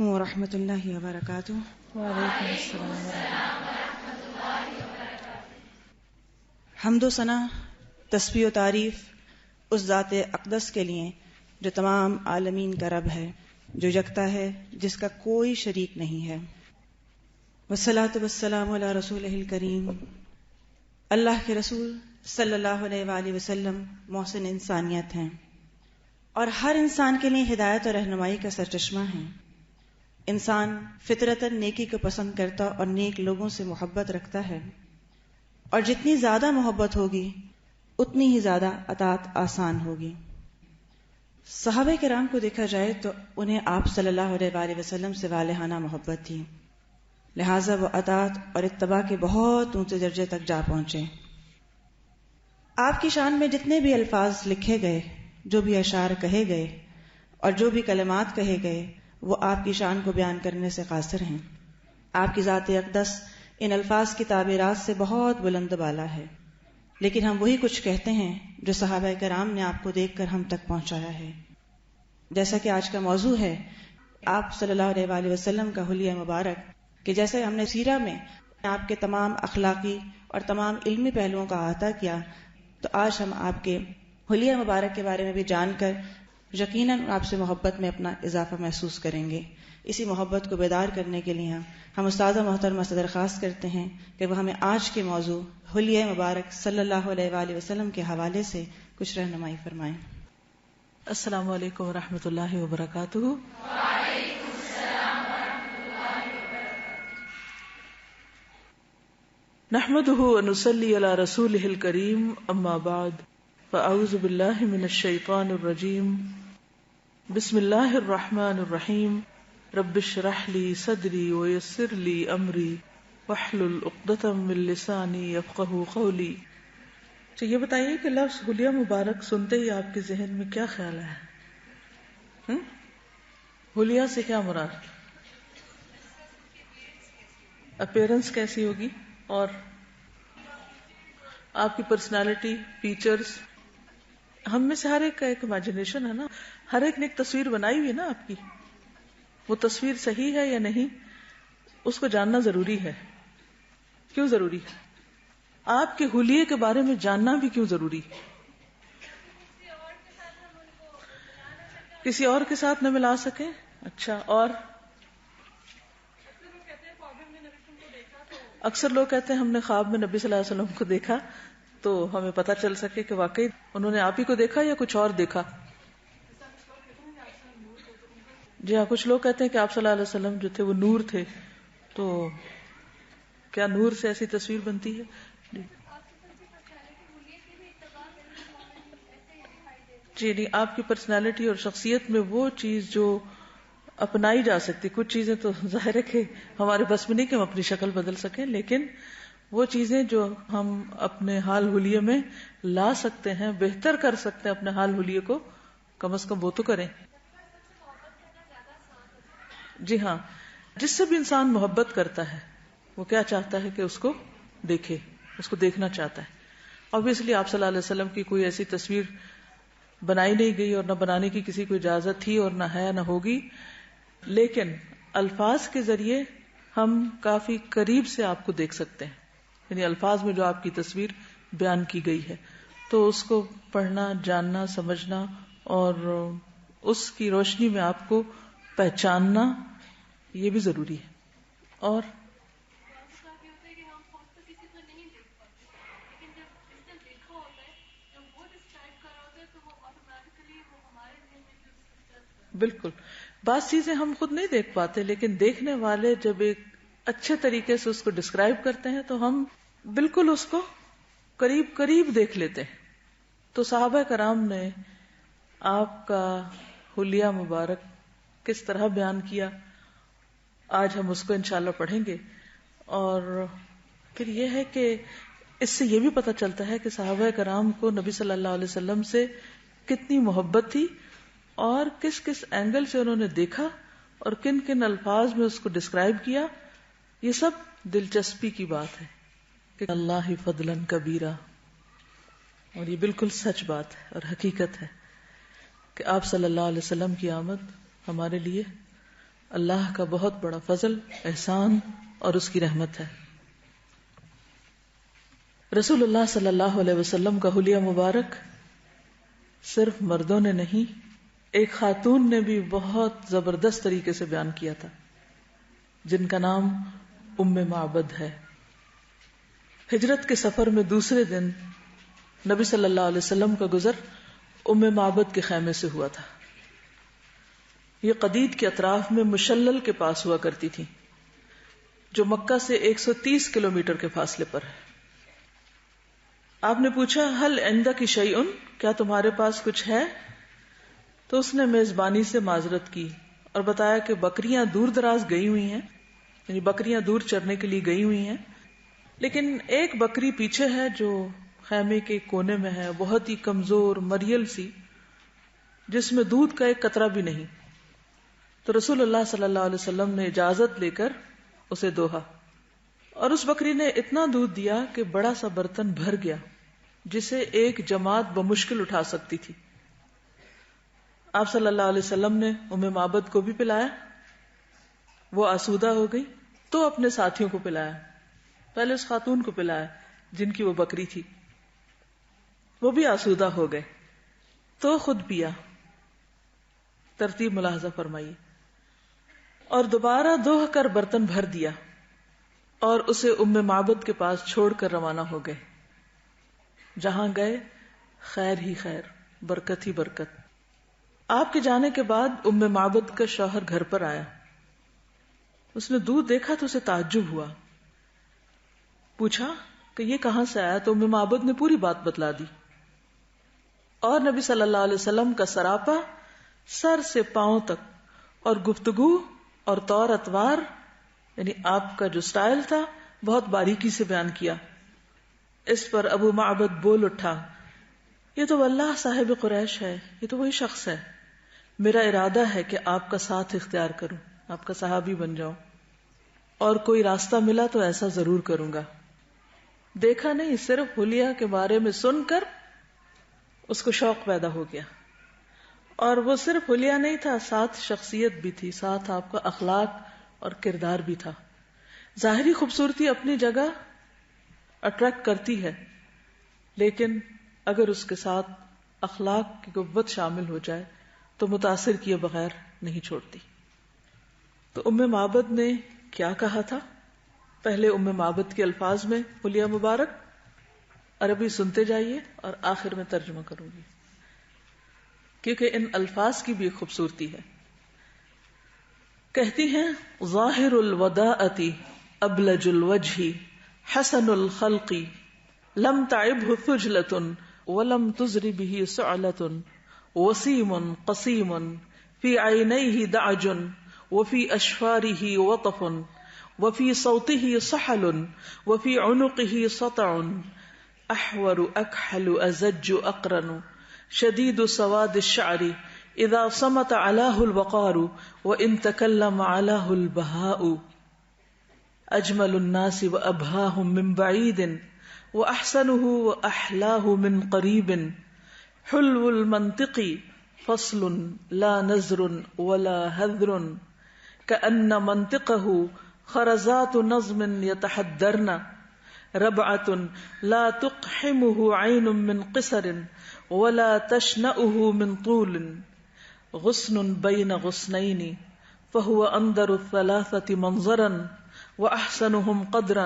علیکم ورحمۃ اللہ وبرکاتہ۔ وعلیکم السلام ورحمۃ حمد و ثنا، تسبیح و تعریف اس ذات اقدس کے لیے جو تمام عالمین کا رب ہے، جو یکتا ہے، جس کا کوئی شریک نہیں ہے۔ والصلاۃ والسلام علی رسولہ الکریم، اللہ کے رسول صلی اللہ علیہ وآلہ وسلم محسن انسانیت ہیں اور ہر انسان کے لیے ہدایت اور رہنمائی کا سرچشمہ ہیں۔ انسان فطرتاً نیکی کو پسند کرتا اور نیک لوگوں سے محبت رکھتا ہے، اور جتنی زیادہ محبت ہوگی اتنی ہی زیادہ اطاعت آسان ہوگی۔ صحابہ کرام کو دیکھا جائے تو انہیں آپ صلی اللہ علیہ وآلہ وسلم سے والہانہ محبت تھی، لہٰذا وہ اطاعت اور اتباع کے بہت اونچے درجے تک جا پہنچے۔ آپ کی شان میں جتنے بھی الفاظ لکھے گئے، جو بھی اشعار کہے گئے اور جو بھی کلمات کہے گئے، وہ آپ کی شان کو بیان کرنے سے قاصر ہیں۔ آپ کی ذات اقدس ان الفاظ کی تعبیرات سے بہت بلند بالا ہے، لیکن ہم وہی کچھ کہتے ہیں جو صحابہ کرام نے آپ کو دیکھ کر ہم تک پہنچایا ہے۔ جیسا کہ آج کا موضوع ہے آپ صلی اللہ علیہ وآلہ وسلم کا حلیہ مبارک، کہ جیسے ہم نے سیرہ میں آپ کے تمام اخلاقی اور تمام علمی پہلوؤں کا احاطہ کیا، تو آج ہم آپ کے حلیہ مبارک کے بارے میں بھی جان کر یقیناً آپ سے محبت میں اپنا اضافہ محسوس کریں گے۔ اسی محبت کو بیدار کرنے کے لیے ہم استاذہ محترمہ سے درخواست کرتے ہیں کہ وہ ہمیں آج کے موضوع حلیہ مبارک صلی اللہ علیہ وآلہ وسلم کے حوالے سے کچھ رہنمائی فرمائیں۔ السلام علیکم ورحمۃ اللہ وبرکاتہ۔ وعلیکم السلام ورحمۃ اللہ وبرکاتہ۔ نحمده ونصلي على رسوله الكريم، اما بعد، فاعوذ باللہ من الشیطان الرجیم، بسم اللہ الرحمن الرحیم، رب اشرح لي صدری ویسر لي امری واحلل عقدۃ من لسانی یفقہوا قولی۔ تو یہ بتائیے کہ لفظ حلیہ مبارک سنتے ہی آپ کے ذہن میں کیا خیال ہے؟ حلیہ سے کیا مراد؟ اپیرنس کیسی ہوگی، اور آپ کی پرسنالٹی، فیچرز۔ ہم میں سے ہر ایک کا ایک امیجنیشن ہے نا، ہر ایک نے ایک تصویر بنائی ہوئی ہے نا آپ کی۔ وہ تصویر صحیح ہے یا نہیں، اس کو جاننا ضروری ہے۔ کیوں ضروری ہے؟ آپ کے حلیے کے بارے میں جاننا بھی کیوں ضروری؟ کسی اور کے ساتھ نہ ملا سکے، اچھا، اور اکثر لوگ کہتے ہیں ہم نے خواب میں نبی صلی اللہ علیہ وسلم کو دیکھا تو ہمیں پتہ چل سکے کہ واقعی انہوں نے آپ ہی کو دیکھا یا کچھ اور دیکھا۔ جی ہاں، کچھ لوگ کہتے ہیں کہ آپ صلی اللہ علیہ وسلم جو تھے وہ نور تھے، تو کیا نور سے ایسی تصویر بنتی ہے؟ جی نہیں، آپ کی پرسنالٹی اور شخصیت میں وہ چیز جو اپنائی جا سکتی، کچھ چیزیں تو ظاہر ہے کہ ہمارے بس میں نہیں کہ ہم اپنی شکل بدل سکیں، لیکن وہ چیزیں جو ہم اپنے حال حلیے میں لا سکتے ہیں، بہتر کر سکتے ہیں اپنے حال حلیے کو، کم از کم وہ تو کریں۔ جی ہاں، جس سے بھی انسان محبت کرتا ہے وہ کیا چاہتا ہے کہ اس کو دیکھے، اس کو دیکھنا چاہتا ہے۔ obviously آپ صلی اللہ علیہ وسلم کی کوئی ایسی تصویر بنائی نہیں گئی اور نہ بنانے کی کسی کو اجازت تھی اور نہ ہے، نہ ہوگی، لیکن الفاظ کے ذریعے ہم کافی قریب سے آپ کو دیکھ سکتے ہیں، یعنی الفاظ میں جو آپ کی تصویر بیان کی گئی ہے، تو اس کو پڑھنا، جاننا، سمجھنا اور اس کی روشنی میں آپ کو پہچاننا، یہ بھی ضروری ہے۔ اور بالکل، بعض چیزیں ہم خود نہیں دیکھ پاتے، لیکن دیکھنے والے جب ایک اچھے طریقے سے اس کو ڈسکرائب کرتے ہیں تو ہم بالکل اس کو قریب قریب دیکھ لیتے ہیں۔ تو صحابہ کرام نے آپ کا حلیہ مبارک کس طرح بیان کیا، آج ہم اس کو انشاءاللہ پڑھیں گے۔ اور پھر یہ ہے کہ اس سے یہ بھی پتہ چلتا ہے کہ صحابہ کرام کو نبی صلی اللہ علیہ وسلم سے کتنی محبت تھی اور کس کس اینگل سے انہوں نے دیکھا اور کن کن الفاظ میں اس کو ڈسکرائب کیا۔ یہ سب دلچسپی کی بات ہے کہ اللہ فضلا کبیرا، اور یہ بالکل سچ بات ہے اور حقیقت ہے کہ آپ صلی اللہ علیہ وسلم کی آمد ہمارے لیے اللہ کا بہت بڑا فضل، احسان اور اس کی رحمت ہے۔ رسول اللہ صلی اللہ علیہ وسلم کا حلیہ مبارک صرف مردوں نے نہیں، ایک خاتون نے بھی بہت زبردست طریقے سے بیان کیا تھا، جن کا نام ام معبد ہے۔ ہجرت کے سفر میں دوسرے دن نبی صلی اللہ علیہ وسلم کا گزر ام معبد کے خیمے سے ہوا تھا۔ یہ قدید کے اطراف میں مشلل کے پاس ہوا کرتی تھی، جو مکہ سے 130 کلومیٹر کے فاصلے پر ہے۔ آپ نے پوچھا ہل عندک شیء، کیا تمہارے پاس کچھ ہے؟ تو اس نے میزبانی سے معذرت کی اور بتایا کہ بکریاں دور دراز گئی ہوئی ہیں، یعنی بکریاں دور چرنے کے لیے گئی ہوئی ہیں، لیکن ایک بکری پیچھے ہے جو خیمے کے کونے میں ہے، بہت ہی کمزور مریل سی، جس میں دودھ کا ایک قطرہ بھی نہیں۔ تو رسول اللہ صلی اللہ علیہ وسلم نے اجازت لے کر اسے دوہا، اور اس بکری نے اتنا دودھ دیا کہ بڑا سا برتن بھر گیا، جسے ایک جماعت بمشکل اٹھا سکتی تھی۔ آپ صلی اللہ علیہ وسلم نے ام معبد کو بھی پلایا، وہ آسودہ ہو گئی تو اپنے ساتھیوں کو پلایا، پہلے اس خاتون کو پلایا جن کی وہ بکری تھی، وہ بھی آسودہ ہو گئے تو خود پیا۔ ترتیب ملاحظہ فرمائیے۔ اور دوبارہ دوہ کر برتن بھر دیا اور اسے ام معبد کے پاس چھوڑ کر روانہ ہو گئے۔ جہاں گئے خیر ہی خیر، برکت ہی برکت۔ آپ کے جانے کے بعد ام معبد کا شوہر گھر پر آیا، اس نے دودھ دیکھا تو اسے تعجب ہوا، پوچھا کہ یہ کہاں سے آیا؟ تو ام معبد نے پوری بات بتلا دی، اور نبی صلی اللہ علیہ وسلم کا سراپا سر سے پاؤں تک، اور گفتگو اور طور اتوار، یعنی آپ کا جو سٹائل تھا بہت باریکی سے بیان کیا۔ اس پر ابو معبد بول اٹھا، یہ تو واللہ صاحب قریش ہے، یہ تو وہی شخص ہے، میرا ارادہ ہے کہ آپ کا ساتھ اختیار کروں، آپ کا صحابی بن جاؤں، اور کوئی راستہ ملا تو ایسا ضرور کروں گا۔ دیکھا نہیں، صرف حلیہ کے بارے میں سن کر اس کو شوق پیدا ہو گیا، اور وہ صرف حلیہ نہیں تھا، ساتھ شخصیت بھی تھی، ساتھ آپ کا اخلاق اور کردار بھی تھا۔ ظاہری خوبصورتی اپنی جگہ اٹریکٹ کرتی ہے، لیکن اگر اس کے ساتھ اخلاق کی قوت شامل ہو جائے تو متاثر کیے بغیر نہیں چھوڑتی۔ تو ام معبد نے کیا کہا تھا؟ پہلے ام معبد کے الفاظ میں حلیہ مبارک، عربی سنتے جائیے اور آخر میں ترجمہ کروں گی، کیونکہ ان الفاظ کی بھی ایک خوبصورتی ہے۔ کہتی ہیں ظاہر الوداعۃ ابلج الوجہ حسن الخلق لم تعبہ خجلۃ ولم تزر بہ سعلۃ وسیم قسیم فی عینیہ دعج وفی اشفارہ وطف وفی صوتہ صحل وفی عنقہ سطع احور اکحل ازج اقرن شدید سواد الشعر اذا صمت علاہ الوقار وان تکلم علاہ البہاء اجمل الناس وابہاہم من بعید واحسنہ واحلاہ من قریب حلو المنطق فصل لا نزر ولا حذر کأن منطقہ خرزات نظم یتحدرن ربعة لا تقحمه عين من قصر ولا تشنأه من طول غصن بين غصنين فهو أنظر الثلاثة منظرا وأحسنهم قدرا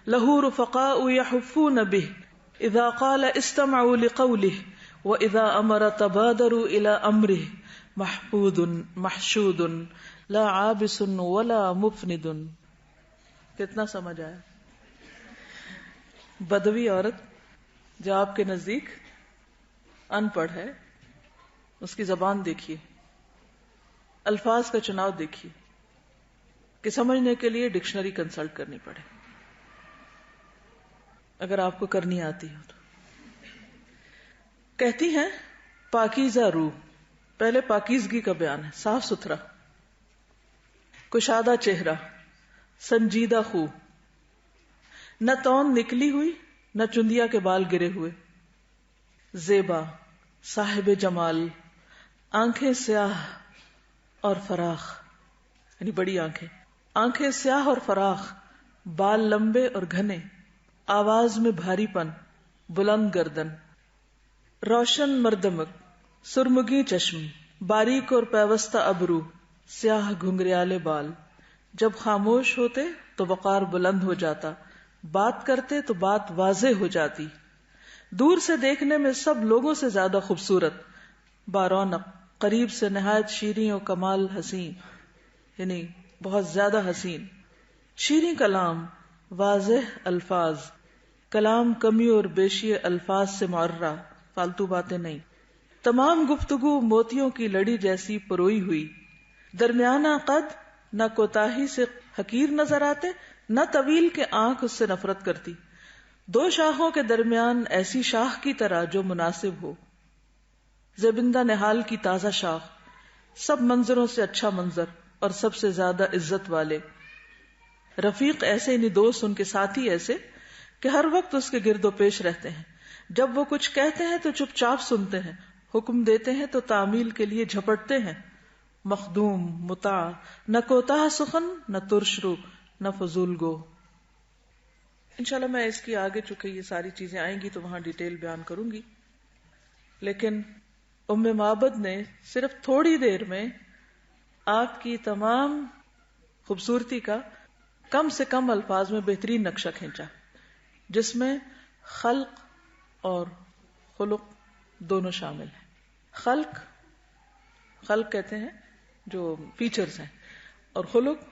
له رفقاء يحفون به إذا قال استمعوا لقوله وإذا أمر تبادروا إلى أمره محفوظ محشود لا عابس ولا مفند۔ کتنا سمجھ آیا؟ بدوی عورت جو آپ کے نزدیک ان پڑھ ہے، اس کی زبان دیکھیے، الفاظ کا چناؤ دیکھیے کہ سمجھنے کے لیے ڈکشنری کنسلٹ کرنی پڑے، اگر آپ کو کرنی آتی ہو تو۔ کہتی ہیں پاکیزہ روح، پہلے پاکیزگی کا بیان ہے، صاف ستھرا، کشادہ چہرہ، سنجیدہ خو، نہ توند نکلی ہوئی نہ چندیا کے بال گرے ہوئے، زیبا، صاحب جمال، آنکھیں سیاہ اور فراخ، یعنی بڑی آنکھیں. آنکھیں سیاہ اور فراخ، بال لمبے اور گھنے، آواز میں بھاری پن، بلند گردن، روشن مردمک، سرمگی چشم، باریک اور پیوستہ ابرو، سیاہ گھنگریالے بال. جب خاموش ہوتے تو وقار بلند ہو جاتا، بات کرتے تو بات واضح ہو جاتی. دور سے دیکھنے میں سب لوگوں سے زیادہ خوبصورت، بارونق، قریب سے نہایت شیریں و کمال حسین، یعنی بہت زیادہ حسین. شیریں کلام، واضح الفاظ، کلام کمی اور بیشی الفاظ سے معرہ، فالتو باتیں نہیں. تمام گفتگو موتیوں کی لڑی جیسی پروئی ہوئی. درمیانہ قد، نہ کوتاہی سے حقیر نظر آتے، نہ طویل کے آنکھ اس سے نفرت کرتی. دو شاخوں کے درمیان ایسی شاخ کی طرح جو مناسب ہو، زبندہ نہال کی تازہ شاخ، سب منظروں سے اچھا منظر اور سب سے زیادہ عزت والے. رفیق ایسے، یعنی دوست، ان کے ساتھی ایسے کہ ہر وقت اس کے گرد و پیش رہتے ہیں. جب وہ کچھ کہتے ہیں تو چپ چاپ سنتے ہیں، حکم دیتے ہیں تو تعمیل کے لیے جھپٹتے ہیں. مخدوم، مطاع، نہ کوتاہ سخن، نہ ترش رو، نہ فضول گو. انشاءاللہ میں اس کی آگے، چونکہ یہ ساری چیزیں آئیں گی تو وہاں ڈیٹیل بیان کروں گی، لیکن ام معبد نے صرف تھوڑی دیر میں آپ کی تمام خوبصورتی کا کم سے کم الفاظ میں بہترین نقشہ کھینچا، جس میں خلق اور خلق دونوں شامل ہیں. خلق کہتے ہیں جو فیچرز ہیں، اور خلق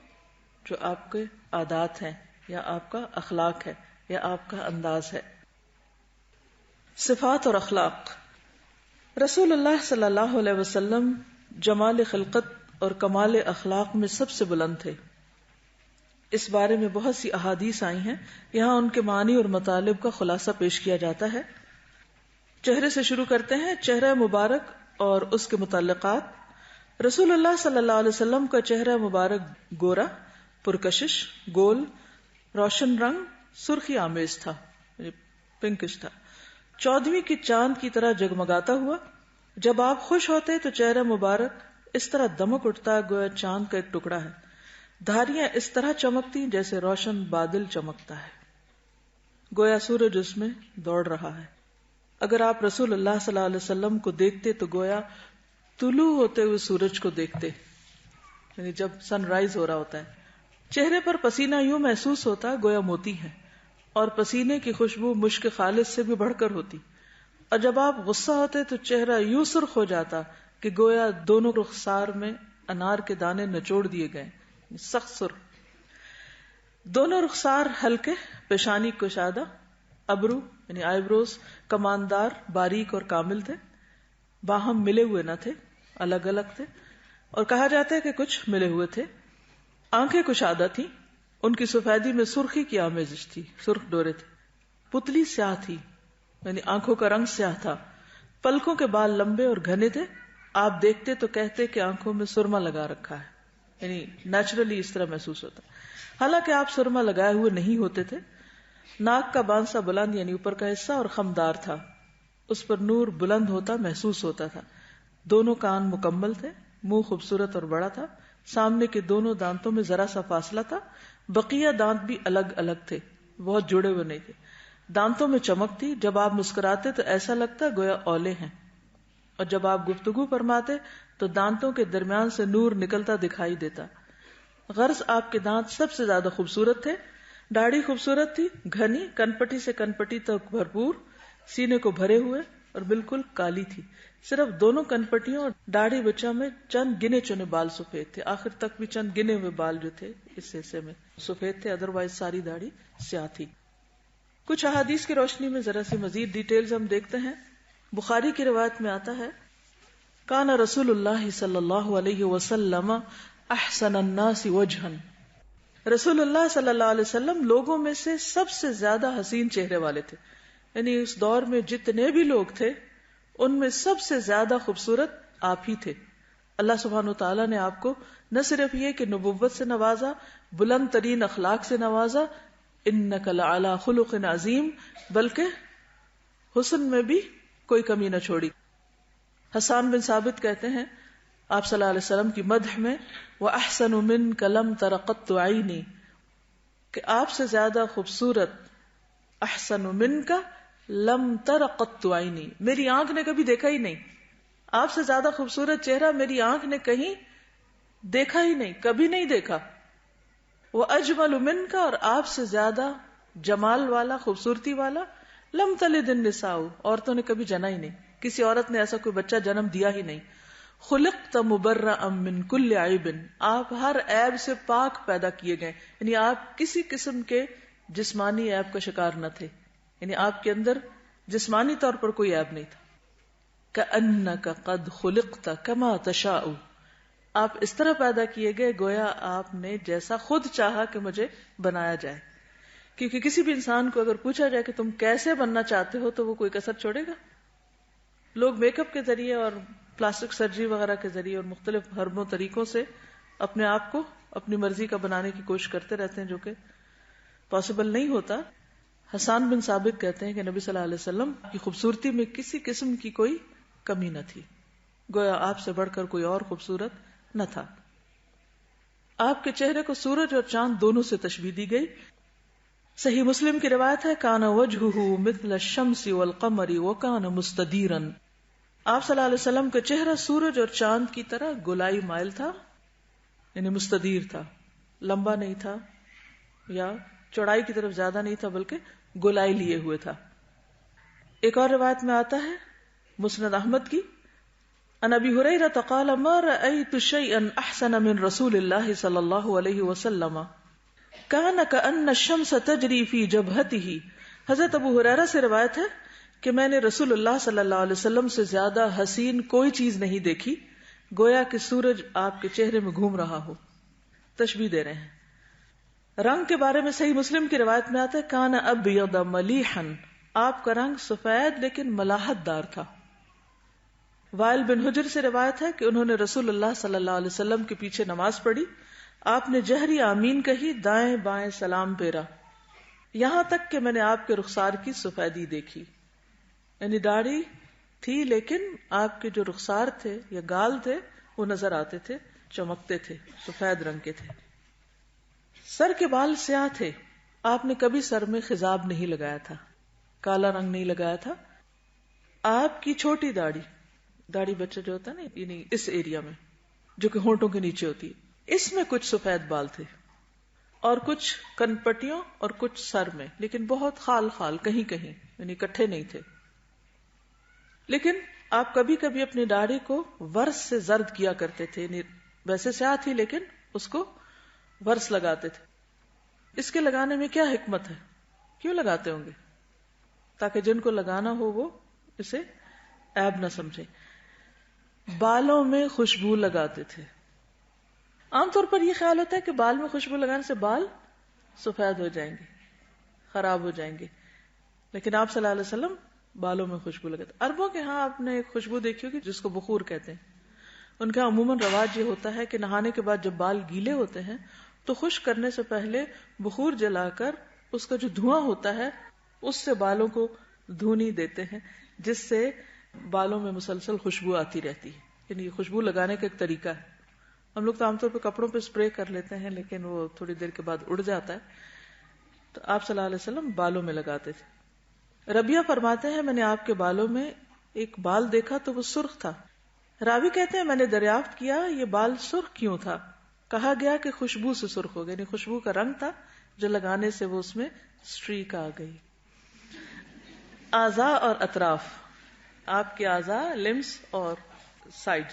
جو آپ کے عادات ہیں یا آپ کا اخلاق ہے یا آپ کا انداز ہے. صفات اور اخلاق. رسول اللہ صلی اللہ علیہ وسلم جمال خلقت اور کمال اخلاق میں سب سے بلند تھے. اس بارے میں بہت سی احادیث آئی ہیں، یہاں ان کے معنی اور مطالب کا خلاصہ پیش کیا جاتا ہے. چہرے سے شروع کرتے ہیں. چہرہ مبارک اور اس کے متعلقات. رسول اللہ صلی اللہ علیہ وسلم کا چہرہ مبارک گورا، پرکشش، گول، روشن رنگ، سرخی آمیز تھا، یعنی پنکش تھا، 14ویں کی چاند کی طرح جگمگاتا ہوا. جب آپ خوش ہوتے تو چہرہ مبارک اس طرح دمک اٹھتا گویا چاند کا ایک ٹکڑا ہے. دھاریاں اس طرح چمکتی جیسے روشن بادل چمکتا ہے، گویا سورج اس میں دوڑ رہا ہے. اگر آپ رسول اللہ صلی اللہ علیہ وسلم کو دیکھتے تو گویا طلوع ہوتے ہوئے سورج کو دیکھتے، یعنی جب سن رائز ہو رہا ہوتا ہے. چہرے پر پسینہ یوں محسوس ہوتا گویا موتی ہے، اور پسینے کی خوشبو مشک خالص سے بھی بڑھ کر ہوتی. اور جب آپ غصہ ہوتے تو چہرہ یوں سرخ ہو جاتا کہ گویا دونوں رخسار میں انار کے دانے نچوڑ دیے گئے، سخت سرخ. دونوں رخسار ہلکے، پیشانی کشادہ، ابرو یعنی آئی بروز کماندار، باریک اور کامل تھے. باہم ملے ہوئے نہ تھے، الگ الگ تھے، اور کہا جاتا ہے کہ کچھ ملے ہوئے تھے. آنکھیں کشادہ تھیں، ان کی سفیدی میں سرخی کی آمیزش تھی، سرخ ڈورے تھے. پتلی سیاہ تھی، یعنی آنکھوں کا رنگ سیاہ تھا. پلکوں کے بال لمبے اور گھنے تھے. آپ دیکھتے تو کہتے کہ آنکھوں میں سرما لگا رکھا ہے، یعنی نیچرلی اس طرح محسوس ہوتا. حالانکہ آپ سرما لگائے ہوئے نہیں ہوتے تھے. ناک کا بانسا بلند یعنی اوپر کا حصہ اور خمدار تھا، اس پر نور بلند ہوتا محسوس ہوتا تھا. دونوں کان مکمل تھے. منہ خوبصورت اور بڑا تھا. سامنے کے دونوں دانتوں میں ذرا سا فاصلہ تھا. بقیہ دانت بھی الگ الگ تھے، بہت جڑے ہوئے نہیں تھے. دانتوں میں چمک تھی. جب آپ مسکراتے تو ایسا لگتا گویا اولے ہیں، اور جب آپ گفتگو فرماتے تو دانتوں کے درمیان سے نور نکلتا دکھائی دیتا. غرض آپ کے دانت سب سے زیادہ خوبصورت تھے. داڑھی خوبصورت تھی، گھنی، کنپٹی سے کنپٹی تک بھرپور، سینے کو بھرے ہوئے اور بالکل کالی تھی. صرف دونوں کنپٹیوں اور داڑھی بچہ میں چند گنے چنے بال سفید تھے. آخر تک بھی چند گنے ہوئے بال جو تھے اس حصے میں سفید تھے، ادروائز ساری داڑھی سیاہ تھی. کچھ احادیث کی روشنی میں ذرا سی مزید ڈیٹیلز ہم دیکھتے ہیں. بخاری کی روایت میں آتا ہے، کان رسول اللہ صلی اللہ علیہ وسلم احسن الناس وجہا. رسول اللہ صلی اللہ علیہ وسلم لوگوں میں سے سب سے زیادہ حسین چہرے والے تھے. یعنی اس دور میں جتنے بھی لوگ تھے ان میں سب سے زیادہ خوبصورت آپ ہی تھے. اللہ سبحانہ وتعالی نے آپ کو نہ صرف یہ کہ نبوت سے نوازا، بلند ترین اخلاق سے نوازا، انک لعلی خلق عظیم، بلکہ حسن میں بھی کوئی کمی نہ چھوڑی. حسان بن ثابت کہتے ہیں، آپ صلی اللہ علیہ وسلم کی مدح میں وَأَحْسَنُ مِنْكَ لَمْ تَرَ قَطُّ عَيْنِي، کہ آپ سے زیادہ خوبصورت، احسن منك لم تر قط عینی، میری آنکھ نے کبھی دیکھا ہی نہیں، آپ سے زیادہ خوبصورت چہرہ میری آنکھ نے کہیں دیکھا ہی نہیں، کبھی نہیں دیکھا. وہ اجمل منك، اور آپ سے زیادہ جمال والا، خوبصورتی والا، لم تلد النساء، عورتوں نے کبھی جنا ہی نہیں، کسی عورت نے ایسا کوئی بچہ جنم دیا ہی نہیں. خلقت مبرأ من کل عیب، آپ ہر عیب سے پاک پیدا کیے گئے، یعنی آپ کسی قسم کے جسمانی عیب کا شکار نہ تھے، یعنی آپ کے اندر جسمانی طور پر کوئی عیب نہیں تھا. کأنک قد خلقت کما تشاء، آپ اس طرح پیدا کیے گئے گویا آپ نے جیسا خود چاہا کہ مجھے بنایا جائے. کیونکہ کسی بھی انسان کو اگر پوچھا جائے کہ تم کیسے بننا چاہتے ہو تو وہ کوئی کسر چھوڑے گا. لوگ میک اپ کے ذریعے اور پلاسٹک سرجری وغیرہ کے ذریعے اور مختلف حربوں طریقوں سے اپنے آپ کو اپنی مرضی کا بنانے کی کوشش کرتے رہتے ہیں، جو کہ پاسبل نہیں ہوتا. حسان بن ثابت کہتے ہیں کہ نبی صلی اللہ علیہ وسلم کی خوبصورتی میں کسی قسم کی کوئی کمی نہ تھی، گویا آپ سے بڑھ کر کوئی اور خوبصورت نہ تھا. آپ کے چہرے کو سورج اور چاند دونوں سے تشبیہ دی گئی. صحیح مسلم کی روایت ہے کان وجہہ مثل الشمس والقمر وکان مستدیرا، آپ صلی اللہ علیہ وسلم کا چہرہ سورج اور چاند کی طرح گولائی مائل تھا، یعنی مستدیر تھا، لمبا نہیں تھا یا چوڑائی کی طرف زیادہ نہیں تھا بلکہ گولائی لیے ہوئے تھا. ایک اور روایت میں آتا ہے مسند احمد کی، ان ابی ہریرہ قال ما رأیت شیئا احسن من رسول اللہ صلی اللہ علیہ وسلم کان کأن الشمس تجری فی جبہتہ. حضرت ابو ہریرہ سے روایت ہے کہ میں نے رسول اللہ صلی اللہ علیہ وسلم سے زیادہ حسین کوئی چیز نہیں دیکھی، گویا کہ سورج آپ کے چہرے میں گھوم رہا ہو. تشبیہ دے رہے ہیں. رنگ کے بارے میں صحیح مسلم کی روایت میں آتا ہے کان ابیض ملیحا، آپ کا رنگ سفید لیکن ملاحت دار تھا. وائل بن حجر سے روایت ہے کہ انہوں نے رسول اللہ صلی اللہ علیہ وسلم کے پیچھے نماز پڑھی، آپ نے جہری آمین کہی، دائیں بائیں سلام پھیرا، یہاں تک کہ میں نے آپ کے رخسار کی سفیدی دیکھی. یعنی داڑھی تھی لیکن آپ کے جو رخسار تھے یا گال تھے وہ نظر آتے تھے، چمکتے تھے، سفید رنگ کے تھے. سر کے بال سیاہ تھے، آپ نے کبھی سر میں خضاب نہیں لگایا تھا، کالا رنگ نہیں لگایا تھا. آپ کی چھوٹی داڑھی بچہ جو ہوتا ہے نا، یعنی اس ایریا میں جو کہ ہونٹوں کے نیچے ہوتی ہے، اس میں کچھ سفید بال تھے اور کچھ کن پٹیوں اور کچھ سر میں، لیکن بہت خال خال کہیں کہیں، یعنی اکٹھے نہیں تھے. لیکن آپ کبھی کبھی اپنی داڑھی کو ورس سے زرد کیا کرتے تھے، یعنی ویسے سیاہ تھی لیکن اس کو ورس لگاتے تھے. اس کے لگانے میں کیا حکمت ہے؟ کیوں لگاتے ہوں گے؟ تاکہ جن کو لگانا ہو وہ اسے عیب نہ سمجھے. بالوں میں خوشبو لگاتے تھے. عام طور پر یہ خیال ہوتا ہے کہ بال میں خوشبو لگانے سے بال سفید ہو جائیں گے، خراب ہو جائیں گے، لیکن آپ صلی اللہ علیہ وسلم بالوں میں خوشبو لگاتے. عربوں کے ہاں آپ نے ایک خوشبو دیکھی ہوگی جس کو بخور کہتے ہیں. ان کا عموماً رواج یہ ہوتا ہے کہ نہانے کے بعد جب بال گیلے ہوتے ہیں تو خشک کرنے سے پہلے بخور جلا کر اس کا جو دھواں ہوتا ہے اس سے بالوں کو دھونی دیتے ہیں، جس سے بالوں میں مسلسل خوشبو آتی رہتی ہے. یعنی یہ خوشبو لگانے کا ایک طریقہ ہے. ہم لوگ تو عام طور پہ کپڑوں پہ اسپرے کر لیتے ہیں لیکن وہ تھوڑی دیر کے بعد اڑ جاتا ہے، تو آپ صلی اللہ علیہ وسلم بالوں میں لگاتے تھے. ربیہ فرماتے ہیں میں نے آپ کے بالوں میں ایک بال دیکھا تو وہ سرخ تھا. راوی کہتے ہیں میں نے دریافت کیا یہ بال سرخ کیوں تھا؟ کہا گیا کہ خوشبو سے سرخ ہو گئے، یعنی خوشبو کا رنگ تھا جو لگانے سے وہ اس میں سٹریک آ گئی. اعضاء اور اطراف، آپ کے اعضاء لمس اور سائڈ،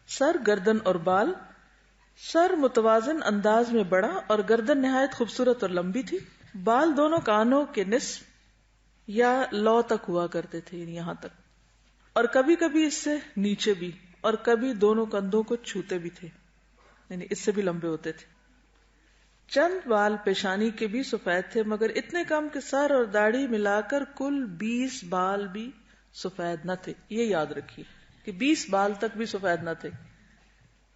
سر، گردن اور بال. سر متوازن انداز میں بڑا اور گردن نہایت خوبصورت اور لمبی تھی. بال دونوں کانوں کے نصف یا لو تک ہوا کرتے تھے، یعنی یہاں تک، اور کبھی کبھی اس سے نیچے بھی، اور کبھی دونوں کندھوں کو چھوتے بھی تھے، یعنی اس سے بھی لمبے ہوتے تھے. چند بال پیشانی کے بھی سفید تھے مگر اتنے کم کہ سر اور داڑھی ملا کر کل 20 بال بھی سفید نہ تھے. یہ یاد رکھیے کہ 20 بال تک بھی سفید نہ تھے.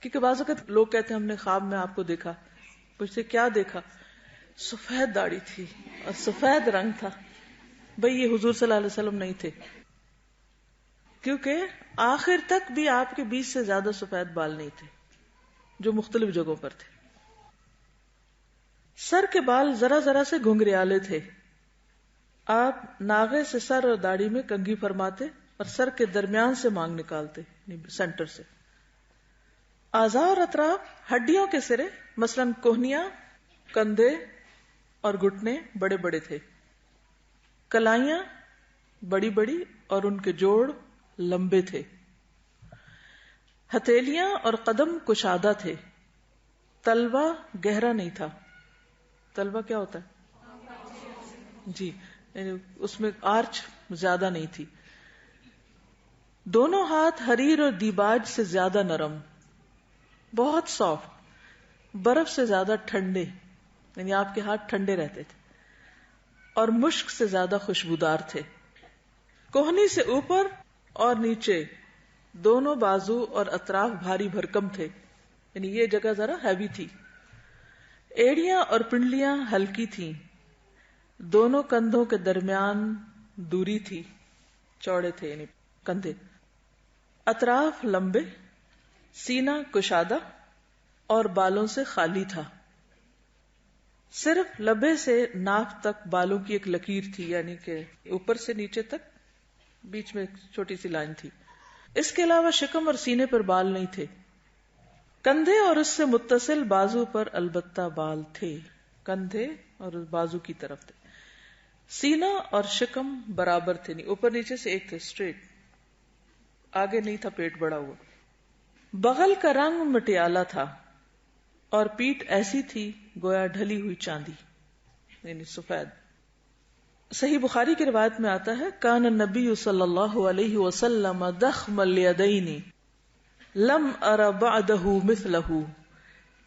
کیونکہ بعض اوقات لوگ کہتے ہیں ہم نے خواب میں آپ کو دیکھا، پوچھتے کیا دیکھا؟ سفید داڑھی تھی اور سفید رنگ تھا. بھئی یہ حضور صلی اللہ علیہ وسلم نہیں تھے، کیونکہ آخر تک بھی آپ کے 20 سے زیادہ سفید بال نہیں تھے جو مختلف جگہوں پر تھے. سر کے بال ذرا ذرا سے گھنگریالے تھے. آپ ناغے سے سر اور داڑھی میں کنگھی فرماتے اور سر کے درمیان سے مانگ نکالتے، سینٹر سے. اعضاء اور اطراف ہڈیوں کے سرے مثلاً کوہنیاں، کندھے اور گھٹنے بڑے بڑے تھے. کلائیاں بڑی بڑی اور ان کے جوڑ لمبے تھے. ہتھیلیاں اور قدم کشادہ تھے. تلوا گہرا نہیں تھا. تلوا کیا ہوتا ہے؟ جی، یعنی اس میں آرچ زیادہ نہیں تھی. دونوں ہاتھ حریر اور دیباج سے زیادہ نرم، بہت سافٹ، برف سے زیادہ ٹھنڈے، یعنی آپ کے ہاتھ ٹھنڈے رہتے تھے، اور مشک سے زیادہ خوشبودار تھے. کوہنی سے اوپر اور نیچے دونوں بازو اور اطراف بھاری بھرکم تھے، یعنی یہ جگہ ذرا ہیوی تھی. ایڑیاں اور پنڈلیاں ہلکی تھیں. دونوں کندھوں کے درمیان دوری تھی، چوڑے تھے یعنی کندھے. اطراف لمبے، سینہ کشادہ اور بالوں سے خالی تھا. صرف لبے سے ناک تک بالوں کی ایک لکیر تھی، یعنی کہ اوپر سے نیچے تک بیچ میں ایک چھوٹی سی لائن تھی. اس کے علاوہ شکم اور سینے پر بال نہیں تھے. کندھے اور اس سے متصل بازو پر البتہ بال تھے، کندھے اور بازو کی طرف تھے. سینہ اور شکم برابر تھے، نہیں اوپر نیچے سے ایک تھے، اسٹریٹ، آگے نہیں تھا پیٹ بڑا ہوا. بغل کا رنگ مٹیالہ تھا اور پیٹھ ایسی تھی گویا ڈھلی ہوئی چاندی، یعنی سفید. صحیح بخاری کی روایت میں آتا ہے کان النبی صلی اللہ علیہ وسلم ضخم الیدین لم ار بعدہ مثلہ.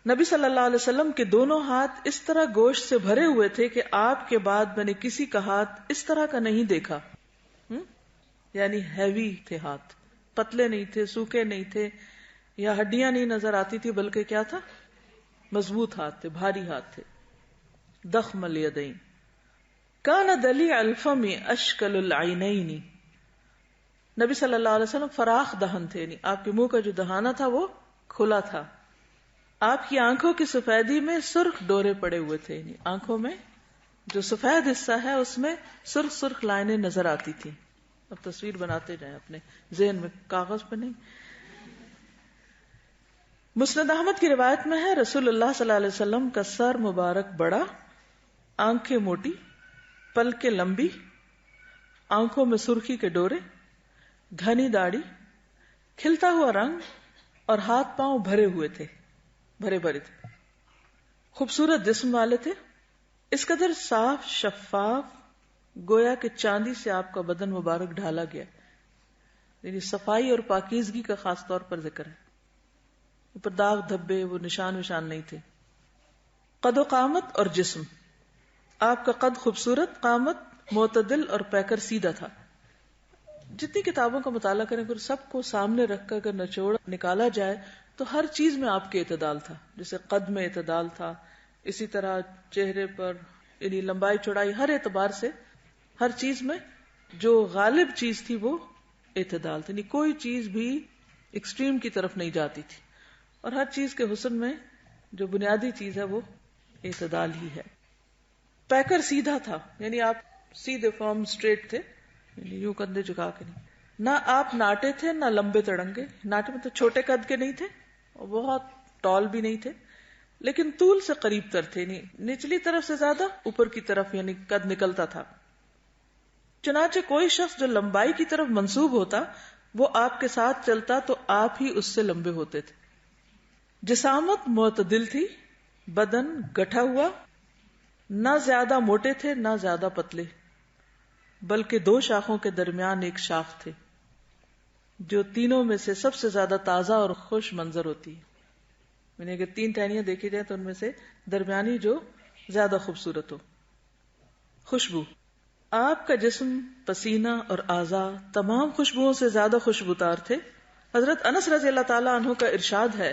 نبی صلی اللہ علیہ وسلم کے دونوں ہاتھ اس طرح گوشت سے بھرے ہوئے تھے کہ آپ کے بعد میں نے کسی کا ہاتھ اس طرح کا نہیں دیکھا. یعنی ہیوی تھے ہاتھ، پتلے نہیں تھے، سوکھے نہیں تھے، یا ہڈیاں نہیں نظر آتی تھی، بلکہ کیا تھا، مضبوط ہاتھ تھے، بھاری ہاتھ تھے. ضخم الیدین. کان دلیع الفم اشکل العینین. نبی صلی اللہ علیہ وسلم فراخ دہن تھے، یعنی آپ کے منہ کا جو دہانہ تھا وہ کھلا تھا. آپ کی آنکھوں کی سفیدی میں سرخ ڈورے پڑے ہوئے تھے، یعنی آنکھوں میں جو سفید حصہ ہے اس میں سرخ سرخ لائنیں نظر آتی تھی. اب تصویر بناتے جائیں اپنے ذہن میں، کاغذ پہ نہیں. مسند احمد کی روایت میں ہے رسول اللہ صلی اللہ علیہ وسلم کا سر مبارک بڑا، آنکھیں موٹی، پلکیں لمبی، آنکھوں میں سرخی کے ڈورے، گھنی داڑھی، کھلتا ہوا رنگ اور ہاتھ پاؤں بھرے ہوئے تھے، بھرے بھرے تھے. خوبصورت جسم والے تھے، اس قدر صاف شفاف گویا کہ چاندی سے آپ کا بدن مبارک ڈھالا گیا. یعنی صفائی اور پاکیزگی کا خاص طور پر ذکر ہے. اوپر داغ دھبے وہ نشان وشان نہیں تھے. قد و قامت اور جسم، آپ کا قد خوبصورت، قامت معتدل اور پیکر سیدھا تھا. جتنی کتابوں کا مطالعہ کریں اگر سب کو سامنے رکھ کر اگر نچوڑ نکالا جائے تو ہر چیز میں آپ کے اعتدال تھا. جیسے قد میں اعتدال تھا، اسی طرح چہرے پر یعنی لمبائی چوڑائی، ہر اعتبار سے ہر چیز میں جو غالب چیز تھی وہ اعتدال تھی. یعنی کوئی چیز بھی ایکسٹریم کی طرف نہیں جاتی تھی، اور ہر چیز کے حسن میں جو بنیادی چیز ہے وہ اعتدال ہی ہے. پیکر سیدھا تھا، یعنی آپ سیدھے فارم اسٹریٹ تھے، یعنی یوں کندھے جھکا کے نہیں. نہ آپ ناٹے تھے نہ لمبے تڑنگے. ناٹے میں تو چھوٹے قد کے نہیں تھے اور بہت ٹال بھی نہیں تھے، لیکن طول سے قریب تر تھے، یعنی نچلی طرف سے زیادہ اوپر کی طرف یعنی قد نکلتا تھا. چنانچہ کوئی شخص جو لمبائی کی طرف منسوب ہوتا وہ آپ کے ساتھ چلتا تو آپ ہی اس سے لمبے ہوتے تھے. جسامت معتدل تھی، بدن گٹھا ہوا، نہ زیادہ موٹے تھے نہ زیادہ پتلے، بلکہ دو شاخوں کے درمیان ایک شاخ تھے جو تینوں میں سے سب سے زیادہ تازہ اور خوش منظر ہوتی ہے. یعنی اگر تین ٹہنیاں دیکھی جائیں تو ان میں سے درمیانی جو زیادہ خوبصورت ہو. خوشبو، آپ کا جسم، پسینہ اور اعضاء تمام خوشبوؤں سے زیادہ خوشبودار تھے. حضرت انس رضی اللہ تعالی عنہ کا ارشاد ہے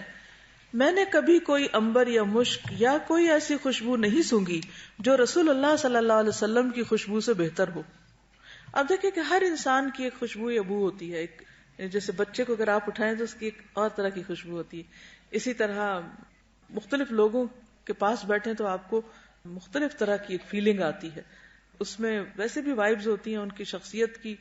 میں نے کبھی کوئی عنبر یا مشک یا کوئی ایسی خوشبو نہیں سونگھی جو رسول اللہ صلی اللہ علیہ وسلم کی خوشبو سے بہتر ہو. اب دیکھیں کہ ہر انسان کی ایک خوشبو یا بو ہوتی ہے، ایک جیسے بچے کو اگر آپ اٹھائیں تو اس کی ایک اور طرح کی خوشبو ہوتی ہے. اسی طرح مختلف لوگوں کے پاس بیٹھیں تو آپ کو مختلف طرح کی ایک فیلنگ آتی ہے. اس میں ویسے بھی وائبز ہوتی ہیں ان کی شخصیت کی،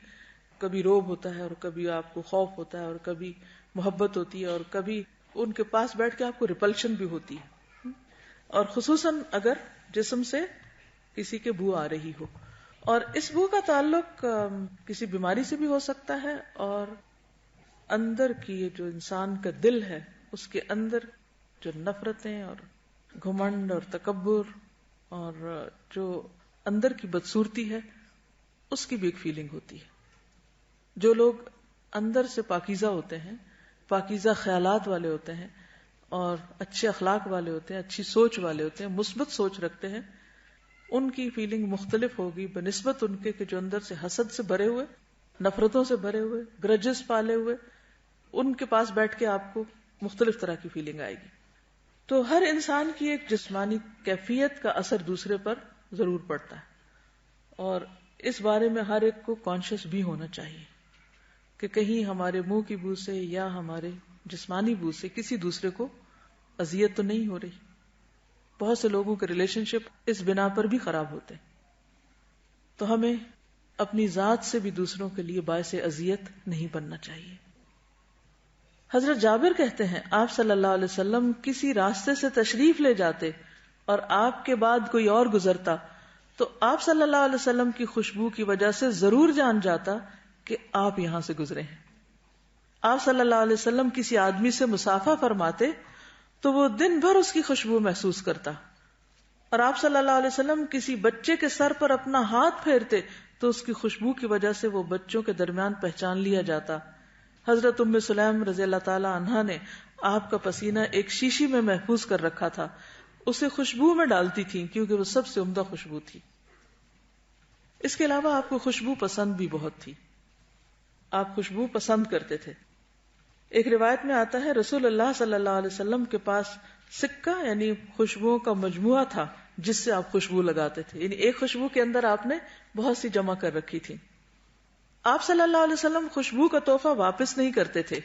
کبھی روب ہوتا ہے اور کبھی آپ کو خوف ہوتا ہے اور کبھی محبت ہوتی ہے اور کبھی ان کے پاس بیٹھ کے آپ کو ریپلشن بھی ہوتی ہے، اور خصوصاً اگر جسم سے کسی کے بو آ رہی ہو. اور اس بو کا تعلق کسی بیماری سے بھی ہو سکتا ہے، اور اندر کی جو انسان کا دل ہے اس کے اندر جو نفرتیں اور گھمنڈ اور تکبر اور جو اندر کی بدصورتی ہے اس کی بھی ایک فیلنگ ہوتی ہے. جو لوگ اندر سے پاکیزہ ہوتے ہیں، پاکیزہ خیالات والے ہوتے ہیں اور اچھے اخلاق والے ہوتے ہیں، اچھی سوچ والے ہوتے ہیں، مثبت سوچ رکھتے ہیں، ان کی فیلنگ مختلف ہوگی بنسبت ان کے کہ جو اندر سے حسد سے بھرے ہوئے، نفرتوں سے بھرے ہوئے، گرجز پالے ہوئے. ان کے پاس بیٹھ کے آپ کو مختلف طرح کی فیلنگ آئے گی. تو ہر انسان کی ایک جسمانی کیفیت کا اثر دوسرے پر ضرور پڑتا ہے، اور اس بارے میں ہر ایک کو کانشیس بھی ہونا چاہیے کہ کہیں ہمارے منہ کی بو سے یا ہمارے جسمانی بو سے کسی دوسرے کو اذیت تو نہیں ہو رہی. بہت سے لوگوں کے ریلیشن شپ اس بنا پر بھی خراب ہوتے ہیں. تو ہمیں اپنی ذات سے بھی دوسروں کے لیے باعث اذیت نہیں بننا چاہیے. حضرت جابر کہتے ہیں آپ صلی اللہ علیہ وسلم کسی راستے سے تشریف لے جاتے اور آپ کے بعد کوئی اور گزرتا تو آپ صلی اللہ علیہ وسلم کی خوشبو کی وجہ سے ضرور جان جاتا کہ آپ یہاں سے گزرے ہیں. آپ صلی اللہ علیہ وسلم کسی آدمی سے مصافحہ فرماتے تو وہ دن بھر اس کی خوشبو محسوس کرتا، اور آپ صلی اللہ علیہ وسلم کسی بچے کے سر پر اپنا ہاتھ پھیرتے تو اس کی خوشبو کی وجہ سے وہ بچوں کے درمیان پہچان لیا جاتا. حضرت ام سلیم رضی اللہ تعالی عنہا نے آپ کا پسینہ ایک شیشی میں محفوظ کر رکھا تھا، اسے خوشبو میں ڈالتی تھی کیونکہ وہ سب سے عمدہ خوشبو تھی. اس کے علاوہ آپ کو خوشبو پسند بھی بہت تھی، آپ خوشبو پسند کرتے تھے. ایک روایت میں آتا ہے رسول اللہ صلی اللہ علیہ وسلم کے پاس سکہ یعنی خوشبوؤں کا مجموعہ تھا جس سے آپ خوشبو لگاتے تھے، یعنی ایک خوشبو کے اندر آپ نے بہت سی جمع کر رکھی تھی. آپ صلی اللہ علیہ وسلم خوشبو کا تحفہ واپس نہیں کرتے تھے،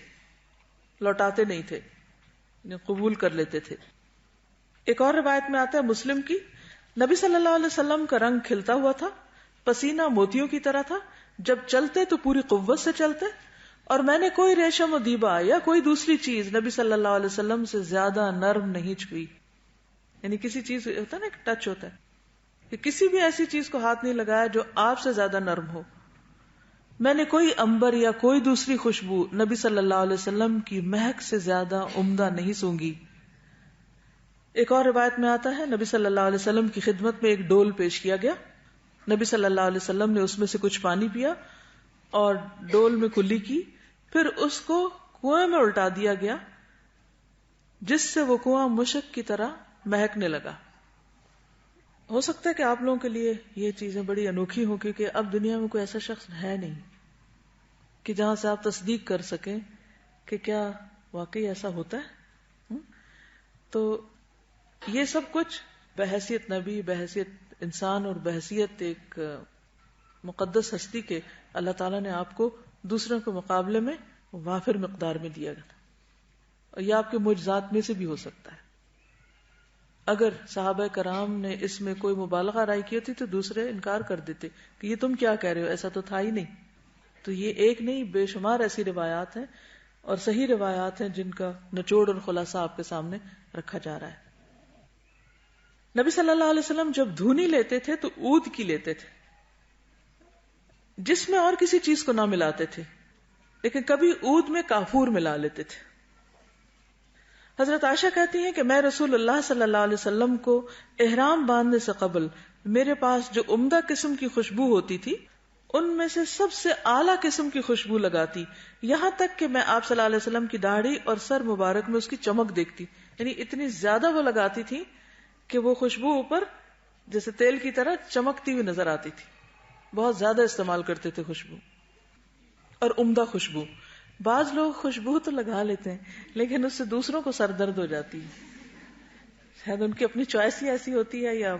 لوٹاتے نہیں تھے، یعنی قبول کر لیتے تھے. ایک اور روایت میں آتا ہے مسلم کی، نبی صلی اللہ علیہ وسلم کا رنگ کھلتا ہوا تھا، پسینہ موتیوں کی طرح تھا، جب چلتے تو پوری قوت سے چلتے، اور میں نے کوئی ریشم و دیبا یا کوئی دوسری چیز نبی صلی اللہ علیہ وسلم سے زیادہ نرم نہیں چھوئی. یعنی کسی چیز ہوتا ہے نا ایک ٹچ ہوتا ہے کہ کسی بھی ایسی چیز کو ہاتھ نہیں لگایا جو آپ سے زیادہ نرم ہو. میں نے کوئی عنبر یا کوئی دوسری خوشبو نبی صلی اللہ علیہ وسلم کی مہک سے زیادہ عمدہ نہیں سونگی. ایک اور روایت میں آتا ہے نبی صلی اللہ علیہ وسلم کی خدمت میں ایک ڈول پیش کیا گیا، نبی صلی اللہ علیہ وسلم نے اس میں سے کچھ پانی پیا اور ڈول میں کلی کی، پھر اس کو کنویں میں الٹا دیا گیا جس سے وہ کنواں مشک کی طرح مہکنے لگا. ہو سکتا ہے کہ آپ لوگوں کے لیے یہ چیزیں بڑی انوکھی ہوں کیونکہ اب دنیا میں کوئی ایسا شخص ہے نہیں کہ جہاں سے آپ تصدیق کر سکیں کہ کیا واقعی ایسا ہوتا ہے. تو یہ سب کچھ بحیثیت نبی، بحیثیت انسان اور بحیثیت ایک مقدس ہستی کے اللہ تعالیٰ نے آپ کو دوسروں کے مقابلے میں وافر مقدار میں دیا گیا، اور یہ آپ کے معجزات میں سے بھی ہو سکتا ہے. اگر صحابہ کرام نے اس میں کوئی مبالغہ رائے کی ہوتی تو دوسرے انکار کر دیتے کہ یہ تم کیا کہہ رہے ہو، ایسا تو تھا ہی نہیں. تو یہ ایک نہیں بے شمار ایسی روایات ہیں اور صحیح روایات ہیں جن کا نچوڑ اور خلاصہ آپ کے سامنے رکھا جا رہا ہے. نبی صلی اللہ علیہ وسلم جب دھونی لیتے تھے تو عود کی لیتے تھے، جس میں اور کسی چیز کو نہ ملاتے تھے، لیکن کبھی عود میں کافور ملا لیتے تھے. حضرت عائشہ کہتی ہیں کہ میں رسول اللہ صلی اللہ علیہ وسلم کو احرام باندھنے سے قبل میرے پاس جو عمدہ قسم کی خوشبو ہوتی تھی ان میں سے سب سے اعلیٰ قسم کی خوشبو لگاتی، یہاں تک کہ میں آپ صلی اللہ علیہ وسلم کی داڑھی اور سر مبارک میں اس کی چمک دیکھتی. یعنی اتنی زیادہ وہ لگاتی تھی کہ وہ خوشبو اوپر جیسے تیل کی طرح چمکتی ہوئی نظر آتی تھی. بہت زیادہ استعمال کرتے تھے خوشبو اور عمدہ خوشبو. بعض لوگ خوشبو تو لگا لیتے ہیں لیکن اس سے دوسروں کو سر درد ہو جاتی ہے، شاید ان کی اپنی چوائس ہی ایسی ہوتی ہے یا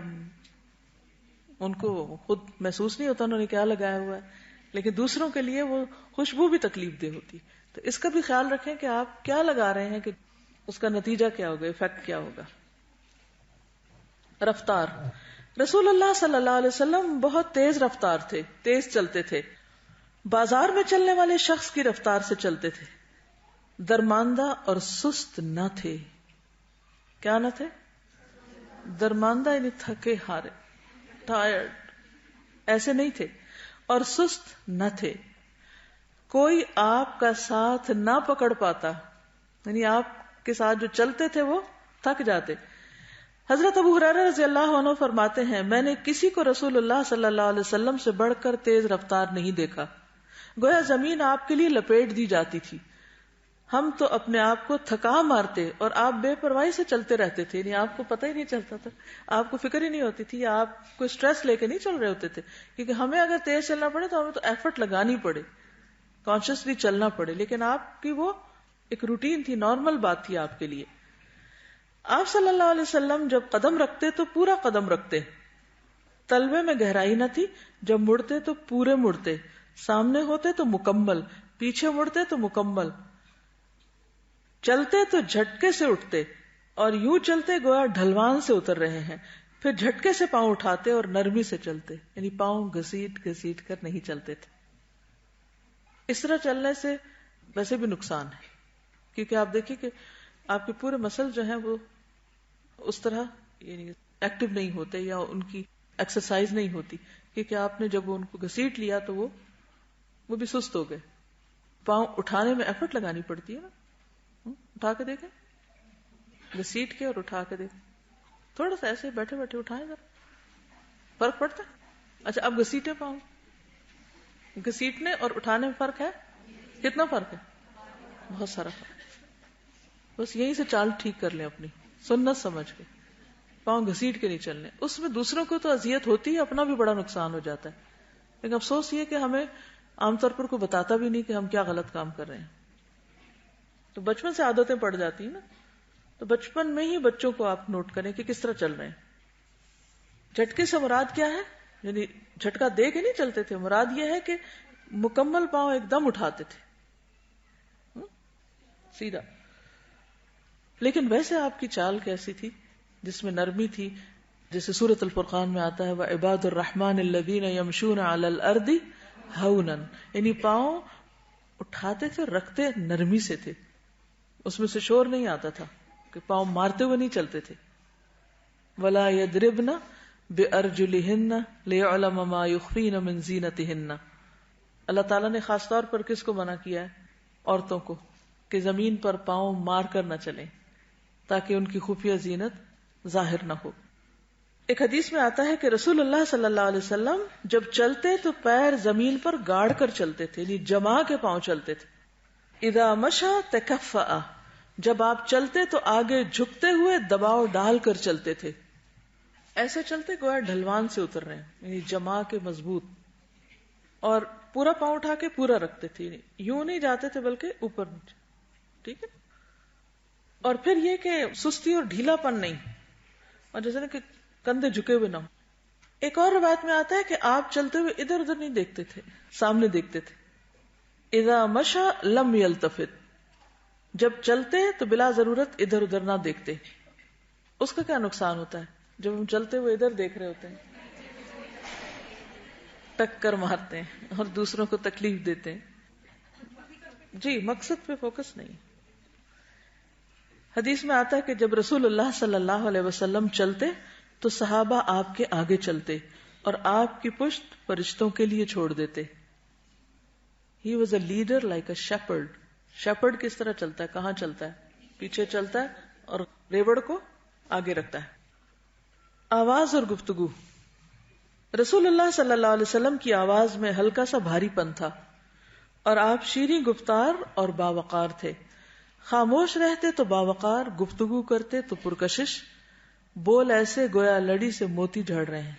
ان کو خود محسوس نہیں ہوتا انہوں نے کیا لگایا ہوا ہے، لیکن دوسروں کے لیے وہ خوشبو بھی تکلیف دہ ہوتی. تو اس کا بھی خیال رکھیں کہ آپ کیا لگا رہے ہیں، کہ اس کا نتیجہ کیا ہوگا، افیکٹ کیا ہوگا. رفتار. رسول اللہ صلی اللہ علیہ وسلم بہت تیز رفتار تھے، تیز چلتے تھے. بازار میں چلنے والے شخص کی رفتار سے چلتے تھے. درماندہ اور سست نہ تھے. کیا نہ تھے؟ درماندہ یعنی تھکے ہارے، ٹائرڈ، ایسے نہیں تھے. اور سست نہ تھے. کوئی آپ کا ساتھ نہ پکڑ پاتا، یعنی آپ کے ساتھ جو چلتے تھے وہ تھک جاتے. حضرت ابو ہریرہ رضی اللہ عنہ فرماتے ہیں، میں نے کسی کو رسول اللہ صلی اللہ علیہ وسلم سے بڑھ کر تیز رفتار نہیں دیکھا. گویا زمین آپ کے لیے لپیٹ دی جاتی تھی. ہم تو اپنے آپ کو تھکا مارتے اور آپ بے پرواہی سے چلتے رہتے تھے، یعنی آپ کو پتہ ہی نہیں چلتا تھا، آپ کو فکر ہی نہیں ہوتی تھی، یا آپ کو اسٹریس لے کے نہیں چل رہے ہوتے تھے. کیونکہ ہمیں اگر تیز چلنا پڑے تو ہمیں تو ایفرٹ لگانی پڑے، کانشیسلی چلنا پڑے، لیکن آپ کی وہ ایک روٹین تھی، نارمل بات تھی آپ کے لیے. آپ صلی اللہ علیہ وسلم جب قدم رکھتے تو پورا قدم رکھتے. تلوے میں گہرائی نہ تھی. جب مڑتے تو پورے مڑتے. سامنے ہوتے تو مکمل، پیچھے مڑتے تو مکمل. چلتے تو جھٹکے سے اٹھتے اور یوں چلتے گویا ڈھلوان سے اتر رہے ہیں. پھر جھٹکے سے پاؤں اٹھاتے اور نرمی سے چلتے، یعنی پاؤں گھسیٹ گھسیٹ کر نہیں چلتے تھے. اس طرح چلنے سے ویسے بھی نقصان ہے، کیونکہ آپ دیکھیے کہ آپ کے پورے مسل جو ہیں وہ اس طرح یعنی ایکٹیو نہیں ہوتے، یا ان کی ایکسرسائز نہیں ہوتی، کیونکہ آپ نے جب ان کو گھسیٹ لیا تو وہ بھی سست ہو گئے. پاؤں اٹھانے میں ایفرٹ لگانی پڑتی ہے نا. اٹھا کے دیکھیں، گھسیٹ کے اور اٹھا کے دیکھیں، تھوڑا سا ایسے بیٹھے بیٹھے اٹھائیں، ذرا فرق پڑتا ہے. اچھا اب گھسیٹے پاؤں، گھسیٹنے اور اٹھانے میں فرق ہے؟ کتنا فرق ہے؟ بہت سارا فرق. بس یہیں سے چال ٹھیک کر لیں اپنی سنت سمجھ کے، پاؤں گھسیٹ کے نہیں چلنے. اس میں دوسروں کو تو اذیت ہوتی ہے، اپنا بھی بڑا نقصان ہو جاتا ہے. لیکن افسوس یہ کہ ہمیں عام طور پر کوئی بتاتا بھی نہیں کہ ہم کیا غلط کام کر رہے ہیں. تو بچپن سے عادتیں پڑ جاتی ہیں نا. تو بچپن میں ہی بچوں کو آپ نوٹ کریں کہ کس طرح چل رہے ہیں. جھٹکے سے مراد کیا ہے؟ یعنی جھٹکا دے کے نہیں چلتے تھے، مراد یہ ہے کہ مکمل پاؤں ایک دم اٹھاتے تھے سیدھا. لیکن ویسے آپ کی چال کیسی تھی جس میں نرمی تھی؟ جیسے سورۃ الفرقان میں آتا ہے وَعِبَادُ الرَّحْمَنِ الَّذِينَ يَمْشُونَ عَلَى الْأَرْضِ هَوْنًا، یعنی پاؤں اٹھاتے تھے، رکھتے نرمی سے تھے، اس میں سے شور نہیں آتا تھا کہ پاؤں مارتے ہوئے نہیں چلتے تھے. وَلَا يَضْرِبْنَ بِأَرْجُلِهِنَّ لِيَعْلَمَ مَا يُخْفِينَ مِنْ زِينَتِهِنَّ. اللہ تعالیٰ نے خاص طور پر کس کو منع کیا ہے؟ عورتوں کو، کہ زمین پر پاؤں مار کر نہ چلیں تاکہ ان کی خفیہ زینت ظاہر نہ ہو. ایک حدیث میں آتا ہے کہ رسول اللہ صلی اللہ علیہ وسلم جب چلتے تو پیر زمین پر گاڑ کر چلتے تھے، یعنی جما کے پاؤں چلتے تھے. اذا مشى تکفأ، جب آپ چلتے تو آگے جھکتے ہوئے دباؤ ڈال کر چلتے تھے. ایسے چلتے گویا ڈھلوان سے اتر رہے ہیں، یعنی جما کے مضبوط. اور پورا پاؤں اٹھا کے پورا رکھتے تھے، یعنی یوں نہیں جاتے تھے بلکہ اوپر نیچے. ٹھیک ہے. اور پھر یہ کہ سستی اور ڈھیلا پن نہیں، اور جیسے نا کہ کندھے جھکے ہوئے نہ ہو. ایک اور روایت میں آتا ہے کہ آپ چلتے ہوئے ادھر ادھر نہیں دیکھتے تھے، سامنے دیکھتے تھے. اذا مشى لم يلتفت، جب چلتے تو بلا ضرورت ادھر ادھر نہ دیکھتے. اس کا کیا نقصان ہوتا ہے جب ہم چلتے ہوئے ادھر دیکھ رہے ہوتے ہیں؟ ٹکر مارتے ہیں اور دوسروں کو تکلیف دیتے ہیں. جی، مقصد پہ فوکس نہیں. حدیث میں آتا ہے کہ جب رسول اللہ صلی اللہ علیہ وسلم چلتے تو صحابہ آپ کے آگے چلتے اور آپ کی پشت فرشتوں کے لیے چھوڑ دیتے. He was a leader like a shepherd. shepherd کس طرح چلتا ہے؟ کہاں چلتا ہے؟ پیچھے چلتا ہے اور ریوڑ کو آگے رکھتا ہے. آواز اور گفتگو. رسول اللہ صلی اللہ علیہ وسلم کی آواز میں ہلکا سا بھاری پن تھا اور آپ شیریں گفتار اور باوقار تھے. خاموش رہتے تو باوقار، گفتگو کرتے تو پرکشش، بول ایسے گویا لڑی سے موتی جھڑ رہے ہیں.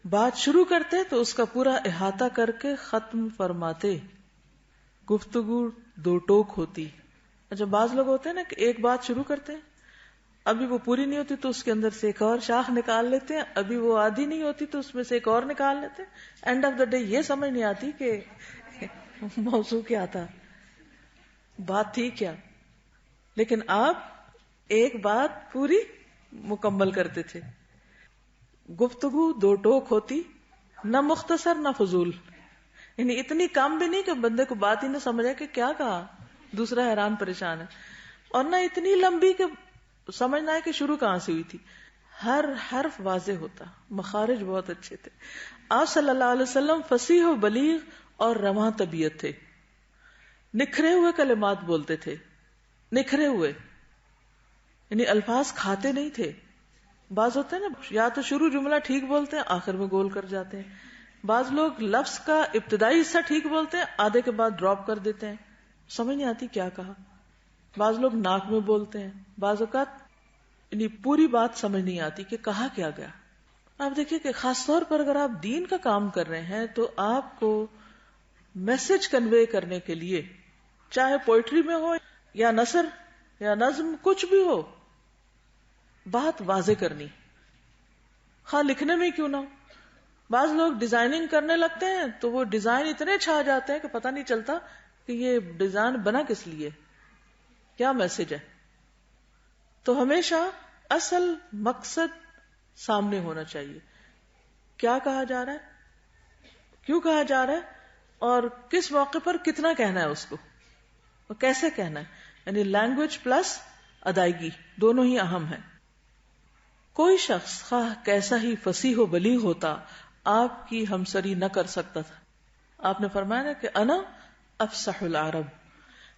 بات شروع کرتے تو اس کا پورا احاطہ کر کے ختم فرماتے. گفتگو دو ٹوک ہوتی. اچھا بعض لوگ ہوتے ہیں نا کہ ایک بات شروع کرتے ہیں، ابھی وہ پوری نہیں ہوتی تو اس کے اندر سے ایک اور شاخ نکال لیتے ہیں، ابھی وہ آدھی نہیں ہوتی تو اس میں سے ایک اور نکال لیتے ہیں. اینڈ آف دا ڈے یہ سمجھ نہیں آتی کہ موضوع کیا تھا. بات تھی کیا، لیکن آپ ایک بات پوری مکمل کرتے تھے. گفتگو دو ٹوک ہوتی، نہ مختصر نہ فضول، یعنی اتنی کم بھی نہیں کہ بندے کو بات ہی نہ سمجھے کہ کیا کہا، دوسرا حیران پریشان ہے، اور نہ اتنی لمبی کہ سمجھنا ہے کہ شروع کہاں سے ہوئی تھی. ہر حرف واضح ہوتا، مخارج بہت اچھے تھے. آپ صلی اللہ علیہ وسلم فصیح و بلیغ اور رواں طبیعت تھے. نکھرے ہوئے کلمات بولتے تھے، نکھرے ہوئے یعنی الفاظ کھاتے نہیں تھے. بعض ہوتے ہیں نا، یا تو شروع جملہ ٹھیک بولتے ہیں، آخر میں گول کر جاتے ہیں. بعض لوگ لفظ کا ابتدائی حصہ ٹھیک بولتے ہیں، آدھے کے بعد ڈراپ کر دیتے ہیں، سمجھ نہیں آتی کیا کہا. بعض لوگ ناک میں بولتے ہیں، بعض اوقات یعنی پوری بات سمجھ نہیں آتی کہ کہا کیا گیا. آپ دیکھیے کہ خاص طور پر اگر آپ دین کا کام کر رہے ہیں تو آپ کو میسج کنوے کرنے کے لیے، چاہے پوئٹری میں ہو یا نثر یا نظم، کچھ بھی ہو، بات واضح کرنی، خواہ لکھنے میں کیوں نہ ہو. بعض لوگ ڈیزائننگ کرنے لگتے ہیں تو وہ ڈیزائن اتنے چھا جاتے ہیں کہ پتہ نہیں چلتا کہ یہ ڈیزائن بنا کس لیے، کیا میسج ہے. تو ہمیشہ اصل مقصد سامنے ہونا چاہیے، کیا کہا جا رہا ہے، کیوں کہا جا رہا ہے، اور کس موقع پر کتنا کہنا ہے اس کو، اور کیسے کہنا ہے. یعنی لینگویج پلس ادائیگی دونوں ہی اہم ہیں. کوئی شخص خواہ کیسا ہی فصیح و بلیغ ہوتا، آپ کی ہمسری نہ کر سکتا تھا. آپ نے فرمایا نا کہ انا افصح العرب.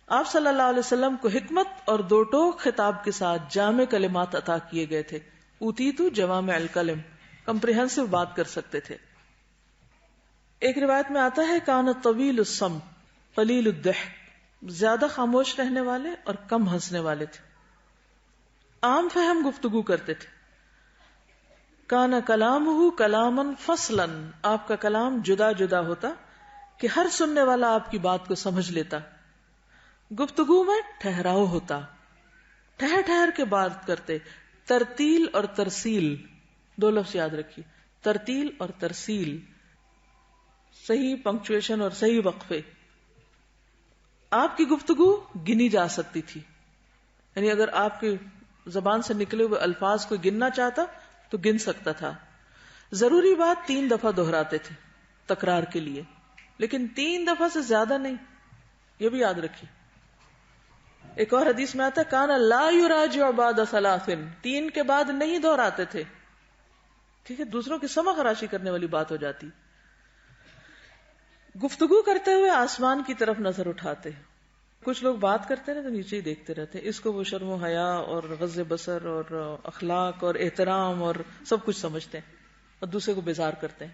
آپ صلی اللہ علیہ وسلم کو حکمت اور دو ٹوک خطاب کے ساتھ جامع کلمات عطا کیے گئے تھے. اوتیتو جوامع الکلم، کمپریہنسو بات کر سکتے تھے. ایک روایت میں آتا ہے کان طویل الصمت قلیل الضحک، زیادہ خاموش رہنے والے اور کم ہنسنے والے تھے. عام فہم گفتگو کرتے تھے. کان کلامہ کلاما فصلا، آپ کا کلام جدا جدا ہوتا کہ ہر سننے والا آپ کی بات کو سمجھ لیتا. گفتگو میں ٹھہراؤ ہوتا، ٹھہر ٹھہر کے بات کرتے. ترتیل اور ترسیل دو لفظ یاد رکھیے، ترتیل اور ترسیل، صحیح پنکچویشن اور صحیح وقفے. آپ کی گفتگو گنی جا سکتی تھی، یعنی اگر آپ کی زبان سے نکلے ہوئے الفاظ کو گننا چاہتا تو گن سکتا تھا. ضروری بات 3 دفعہ دہراتے تھے تکرار کے لیے، لیکن 3 دفعہ سے زیادہ نہیں، یہ بھی یاد رکھیے. ایک اور حدیث میں آتا ہے کان لا یراجع بعد 3، 3 کے بعد نہیں دہراتے تھے. ٹھیک ہے، دوسروں کی سمع خراشی کرنے والی بات ہو جاتی. گفتگو کرتے ہوئے آسمان کی طرف نظر اٹھاتے. کچھ لوگ بات کرتے ہیں تو نیچے ہی دیکھتے رہتے ہیں، اس کو وہ شرم و حیا اور غض بصر اور اخلاق اور احترام اور سب کچھ سمجھتے ہیں اور دوسرے کو بیزار کرتے ہیں.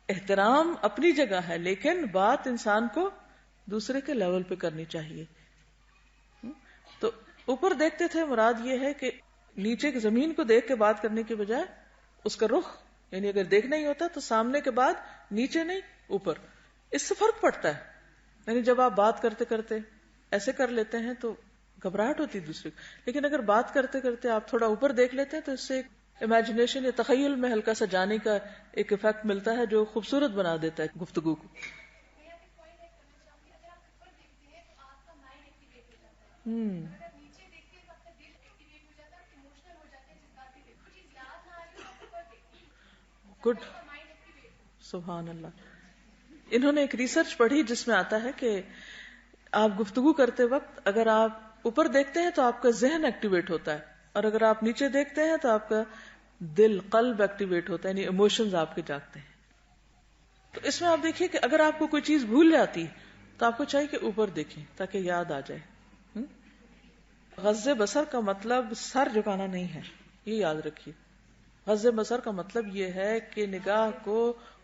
احترام اپنی جگہ ہے، لیکن بات انسان کو دوسرے کے لیول پہ کرنی چاہیے. تو اوپر دیکھتے تھے مراد یہ ہے کہ نیچے کی زمین کو دیکھ کے بات کرنے کی بجائے اس کا رخ، یعنی اگر دیکھنا ہی ہوتا تو سامنے کے بعد نیچے نہیں اوپر. اس سے فرق پڑتا ہے. یعنی جب آپ بات کرتے کرتے ایسے کر لیتے ہیں تو گھبراہٹ ہوتی دوسرے کو، لیکن اگر بات کرتے کرتے آپ تھوڑا اوپر دیکھ لیتے ہیں تو اس سے ایک امیجنیشن یا تخیل میں ہلکا سا جانے کا ایک افیکٹ ملتا ہے جو خوبصورت بنا دیتا ہے گفتگو کو. گڈ، سبحان اللہ. انہوں نے ایک ریسرچ پڑھی جس میں آتا ہے کہ آپ گفتگو کرتے وقت اگر آپ اوپر دیکھتے ہیں تو آپ کا ذہن ایکٹیویٹ ہوتا ہے، اور اگر آپ نیچے دیکھتے ہیں تو آپ کا دل، قلب ایکٹیویٹ ہوتا ہے، یعنی ایموشنز آپ کے جاگتے ہیں. تو اس میں آپ دیکھیے کہ اگر آپ کو کوئی چیز بھول جاتی تو آپ کو چاہیے کہ اوپر دیکھیں تاکہ یاد آ جائے. غض بصر کا مطلب سر جھکانا نہیں ہے، یہ یاد رکھیے. غض بصر کا مطلب یہ ہے کہ نگاہ کو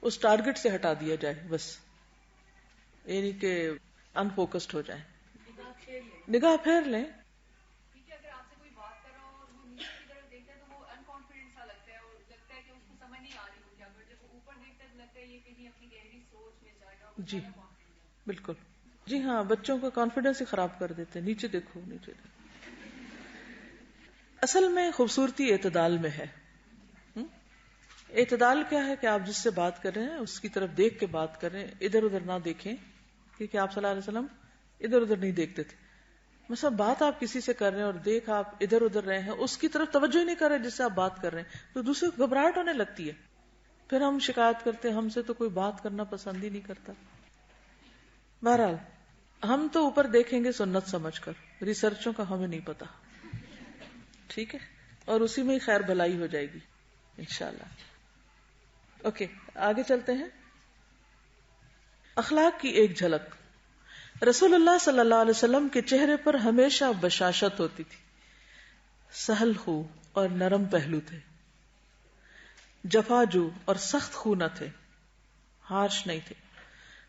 اس ٹارگٹ سے ہٹا دیا جائے، بس، یعنی کہ انفوکسڈ ہو جائے. نگاہ پھیر لیں. اگر آپ سے کوئی بات کر رہا ہو اور وہ نیچے کی طرف دیکھتا ہے تو وہ انکانفیڈنٹ سا لگتا ہے اور لگتا ہے کہ اس کو سمجھ نہیں آ رہی ہوگی، اگر جب وہ اوپر دیکھتا ہے تو لگتا ہے یہ کہیں اپنی گہری سوچ میں جائے گا. جی بالکل، جی ہاں، بچوں کا کانفیڈنس ہی خراب کر دیتے ہیں. نیچے دیکھو، نیچے دیکھو. اصل میں خوبصورتی اعتدال میں ہے. اعتدال کیا ہے کہ آپ جس سے بات کر رہے ہیں اس کی طرف دیکھ کے بات کریں، ادھر ادھر نہ دیکھیں، کیونکہ آپ صلی اللہ علیہ وسلم ادھر ادھر نہیں دیکھتے تھے. مثلا بات آپ کسی سے کر رہے ہیں اور دیکھ آپ ادھر ادھر رہے ہیں، اس کی طرف توجہ ہی نہیں کر رہے جس سے آپ بات کر رہے ہیں، تو دوسرے کو گھبراہٹ ہونے لگتی ہے، پھر ہم شکایت کرتے ہیں ہم سے تو کوئی بات کرنا پسند ہی نہیں کرتا. بہرحال ہم تو اوپر دیکھیں گے سنت سمجھ کر، ریسرچوں کا ہمیں نہیں پتا، ٹھیک ہے، اور اسی میں ہی خیر بھلائی ہو جائے گی انشاءاللہ. اوکے آگے چلتے ہیں. اخلاق کی ایک جھلک. رسول اللہ صلی اللہ علیہ وسلم کے چہرے پر ہمیشہ بشاشت ہوتی تھی، سہل خو اور نرم پہلو تھے، جفاجو اور سخت خو نہ تھے، ہارش نہیں تھے.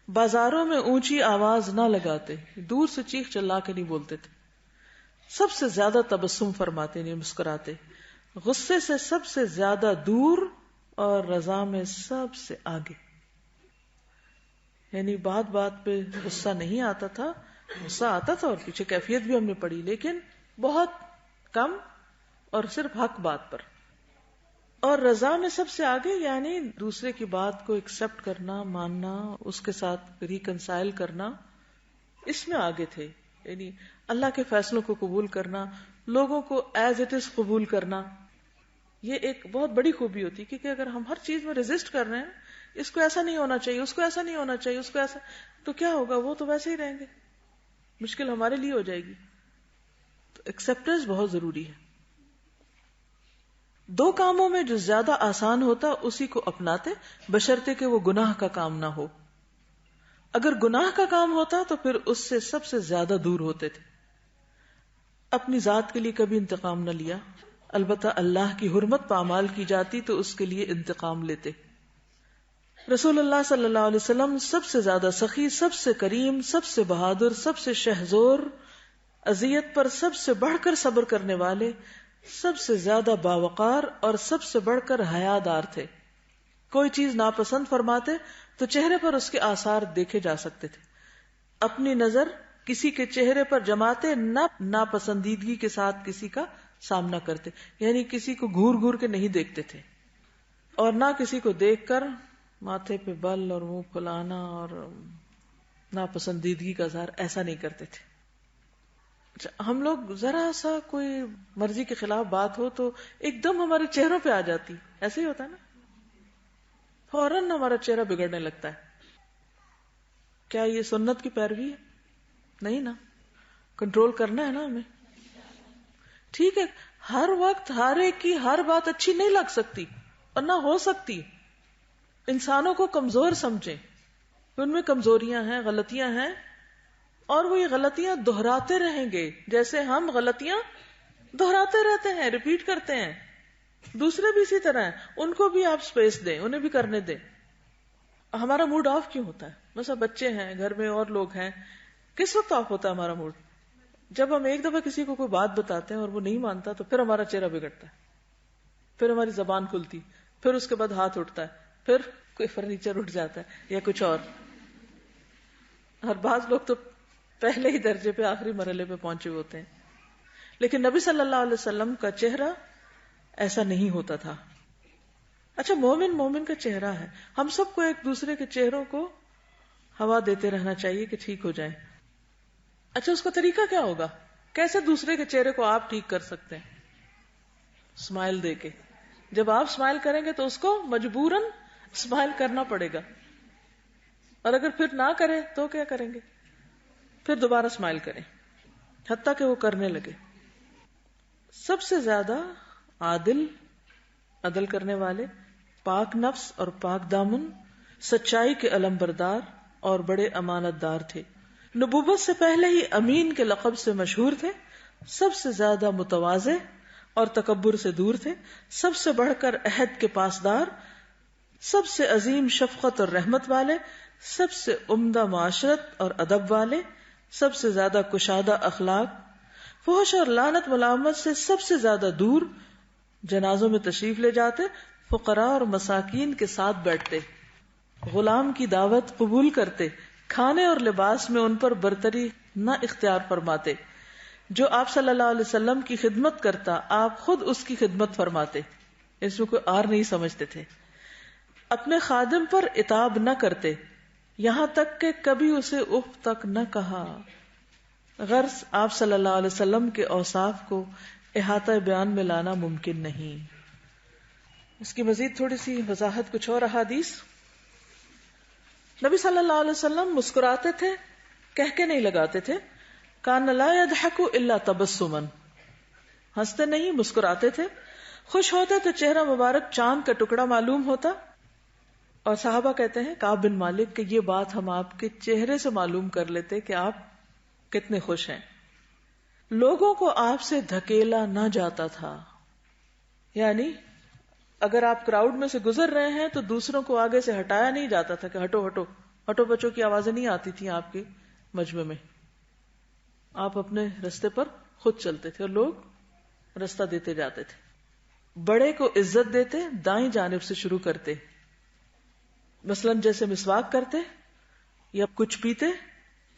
بازاروں میں اونچی آواز نہ لگاتے، دور سے چیخ چلا کے نہیں بولتے تھے. سب سے زیادہ تبسم فرماتے نہیں مسکراتے، غصے سے سب سے زیادہ دور اور رضا میں سب سے آگے. یعنی بات بات پہ غصہ نہیں آتا تھا، غصہ آتا تھا اور پیچھے کیفیت بھی ہم نے پڑھی، لیکن بہت کم اور صرف حق بات پر. اور رضا میں سب سے آگے یعنی دوسرے کی بات کو ایکسپٹ کرنا، ماننا، اس کے ساتھ ریکنسائل کرنا، اس میں آگے تھے. یعنی اللہ کے فیصلوں کو قبول کرنا، لوگوں کو ایز اٹ از قبول کرنا، یہ ایک بہت بڑی خوبی ہوتی ہے. کیونکہ اگر ہم ہر چیز میں ریزسٹ کر رہے ہیں، اس کو ایسا نہیں ہونا چاہیے، اس کو ایسا نہیں ہونا چاہیے، اس کو ایسا، تو کیا ہوگا؟ وہ تو ویسے ہی رہیں گے، مشکل ہمارے لیے ہو جائے گی. تو ایکسپٹنس بہت ضروری ہے. دو کاموں میں جو زیادہ آسان ہوتا اسی کو اپناتے، بشرطے کہ وہ گناہ کا کام نہ ہو. اگر گناہ کا کام ہوتا تو پھر اس سے سب سے زیادہ دور ہوتے تھے. اپنی ذات کے لیے کبھی انتقام نہ لیا، البتہ اللہ کی حرمت پامال کی جاتی تو اس کے لیے انتقام لیتے. رسول اللہ صلی اللہ علیہ وسلم سب سے زیادہ سخی، سب سے کریم، سب سے بہادر، سب سے شہزور، اذیت پر سب سے بڑھ کر صبر کرنے والے، سب سے زیادہ باوقار اور سب سے بڑھ کر حیا دار تھے. کوئی چیز ناپسند فرماتے تو چہرے پر اس کے آثار دیکھے جا سکتے تھے. اپنی نظر کسی کے چہرے پر جماتے نہ ناپسندیدگی کے ساتھ کسی کا سامنا کرتے، یعنی کسی کو گھور گھور کے نہیں دیکھتے تھے، اور نہ کسی کو دیکھ کر ماتھے پہ بل اور منہ پھلانا اور ناپسندیدگی کا اظہار ایسا نہیں کرتے تھے. ہم لوگ ذرا سا کوئی مرضی کے خلاف بات ہو تو ایک دم ہمارے چہروں پہ آ جاتی، ایسے ہی ہوتا ہے نا، فوراً ہمارا چہرہ بگڑنے لگتا ہے. کیا یہ سنت کی پیروی ہے؟ نہیں نا، کنٹرول کرنا ہے نا ہمیں. ٹھیک ہے، ہر وقت ہر ایک کی ہر بات اچھی نہیں لگ سکتی اور نہ ہو سکتی. انسانوں کو کمزور سمجھیں، ان میں کمزوریاں ہیں، غلطیاں ہیں، اور وہ یہ غلطیاں دہراتے رہیں گے جیسے ہم غلطیاں دہراتے رہتے ہیں، ریپیٹ کرتے ہیں. دوسرے بھی اسی طرح ہیں، ان کو بھی آپ سپیس دیں، انہیں بھی کرنے دیں. ہمارا موڈ آف کیوں ہوتا ہے؟ مثلا بچے ہیں گھر میں اور لوگ ہیں، کس وقت آف ہوتا ہے ہمارا موڈ؟ جب ہم ایک دفعہ کسی کو کوئی بات بتاتے ہیں اور وہ نہیں مانتا تو پھر ہمارا چہرہ بگڑتا ہے، پھر ہماری زبان کھلتی، پھر اس کے بعد ہاتھ اٹھتا ہے، پھر کوئی فرنیچر اٹھ جاتا ہے یا کچھ اور. اور بعض لوگ تو پہلے ہی درجے پہ آخری مرحلے پہ پہنچے ہوتے ہیں. لیکن نبی صلی اللہ علیہ وسلم کا چہرہ ایسا نہیں ہوتا تھا. اچھا، مومن کا چہرہ ہے. ہم سب کو ایک دوسرے کے چہروں کو ہوا دیتے رہنا چاہیے کہ ٹھیک ہو جائیں. اچھا، اس کا طریقہ کیا ہوگا؟ کیسے دوسرے کے چہرے کو آپ ٹھیک کر سکتے ہیں؟ اسمائل دے کے. جب آپ اسمائل کریں گے تو اس کو مجبوراً اسمائل کرنا پڑے گا، اور اگر پھر نہ کرے تو کیا کریں گے؟ پھر دوبارہ اسمائل کریں حتیٰ کہ وہ کرنے لگے. سب سے زیادہ عدل کرنے والے، پاک نفس اور پاک دامن، سچائی کے علم بردار اور بڑے امانت دار تھے. نبوت سے پہلے ہی امین کے لقب سے مشہور تھے. سب سے زیادہ متواضع اور تکبر سے دور تھے. سب سے بڑھ کر عہد کے پاسدار، سب سے عظیم شفقت اور رحمت والے، سب سے عمدہ معاشرت اور ادب والے، سب سے زیادہ کشادہ اخلاق، فحش اور لعنت ملامت سے سب سے زیادہ دور، جنازوں میں تشریف لے جاتے، فقراء اور مساکین کے ساتھ بیٹھتے، غلام کی دعوت قبول کرتے، کھانے اور لباس میں ان پر برتری نہ اختیار فرماتے. جو آپ صلی اللہ علیہ وسلم کی خدمت کرتا آپ خود اس کی خدمت فرماتے، اس میں کوئی آر نہیں سمجھتے تھے. اپنے خادم پر عتاب نہ کرتے، یہاں تک کہ کبھی اسے اف تک نہ کہا. غرض آپ صلی اللہ علیہ وسلم کے اوصاف کو احاطہ بیان میں لانا ممکن نہیں. اس کی مزید تھوڑی سی وضاحت کچھ اور احادیث. نبی صلی اللہ علیہ وسلم مسکراتے تھے، کہہ کے نہیں لگاتے تھے. کان لا یضحک الا تبسما، ہنستے نہیں مسکراتے تھے. خوش ہوتے تو چہرہ مبارک چاند کا ٹکڑا معلوم ہوتا. اور صحابہ کہتے ہیں کعب بن مالک کہ یہ بات ہم آپ کے چہرے سے معلوم کر لیتے کہ آپ کتنے خوش ہیں. لوگوں کو آپ سے دھکیلا نہ جاتا تھا، یعنی اگر آپ کراؤڈ میں سے گزر رہے ہیں تو دوسروں کو آگے سے ہٹایا نہیں جاتا تھا کہ ہٹو ہٹو ہٹو بچوں کی آوازیں نہیں آتی تھیں آپ کے مجمع میں. آپ اپنے رستے پر خود چلتے تھے اور لوگ رستہ دیتے جاتے تھے. بڑے کو عزت دیتے، دائیں جانب سے شروع کرتے. مثلا جیسے مسواک کرتے یا کچھ پیتے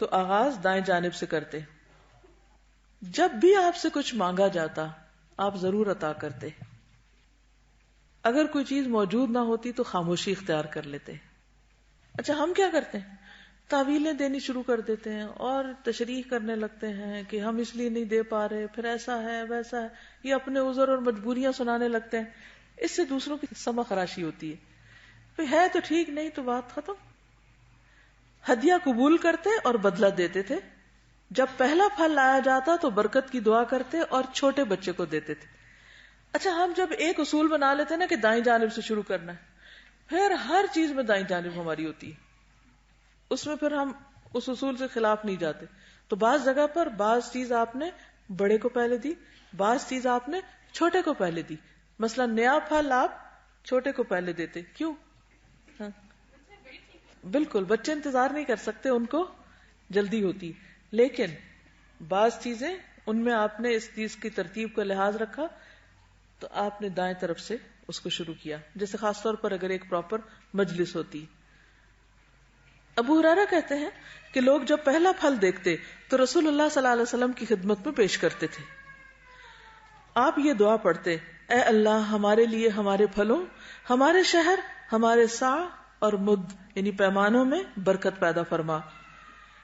تو آغاز دائیں جانب سے کرتے. جب بھی آپ سے کچھ مانگا جاتا آپ ضرور عطا کرتے. اگر کوئی چیز موجود نہ ہوتی تو خاموشی اختیار کر لیتے. اچھا ہم کیا کرتے ہیں؟ تعویلیں دینی شروع کر دیتے ہیں اور تشریح کرنے لگتے ہیں کہ ہم اس لیے نہیں دے پا رہے، پھر ایسا ہے ویسا ہے. یہ اپنے عذر اور مجبوریاں سنانے لگتے ہیں. اس سے دوسروں کی سمع خراشی ہوتی ہے. ہے تو ٹھیک، نہیں تو بات ختم. ہدیہ قبول کرتے اور بدلہ دیتے تھے. جب پہلا پھل لایا جاتا تو برکت کی دعا کرتے اور چھوٹے بچے کو دیتے تھے. اچھا ہم جب ایک اصول بنا لیتے نا کہ دائیں جانب سے شروع کرنا ہے، پھر ہر چیز میں دائیں جانب ہماری ہوتی ہے. اس میں پھر ہم اس اصول سے خلاف نہیں جاتے. تو بعض جگہ پر بعض چیز آپ نے بڑے کو پہلے دی، بعض چیز آپ نے چھوٹے کو پہلے دی. مثلا نیا پھل آپ چھوٹے کو پہلے دیتے. کیوں؟ ہاں بالکل، بچے انتظار نہیں کر سکتے، ان کو جلدی ہوتی. لیکن بعض چیزیں ان میں آپ نے اس چیز کی ترتیب کا لحاظ رکھا تو آپ نے دائیں طرف سے اس کو شروع کیا. جیسے خاص طور پر اگر ایک پراپر مجلس ہوتی. ابو ہریرہ کہتے ہیں کہ لوگ جب پہلا پھل دیکھتے تو رسول اللہ صلی اللہ علیہ وسلم کی خدمت میں پیش کرتے تھے. آپ یہ دعا پڑھتے، اے اللہ ہمارے لیے ہمارے پھلوں، ہمارے شہر، ہمارے سا اور مد یعنی پیمانوں میں برکت پیدا فرما.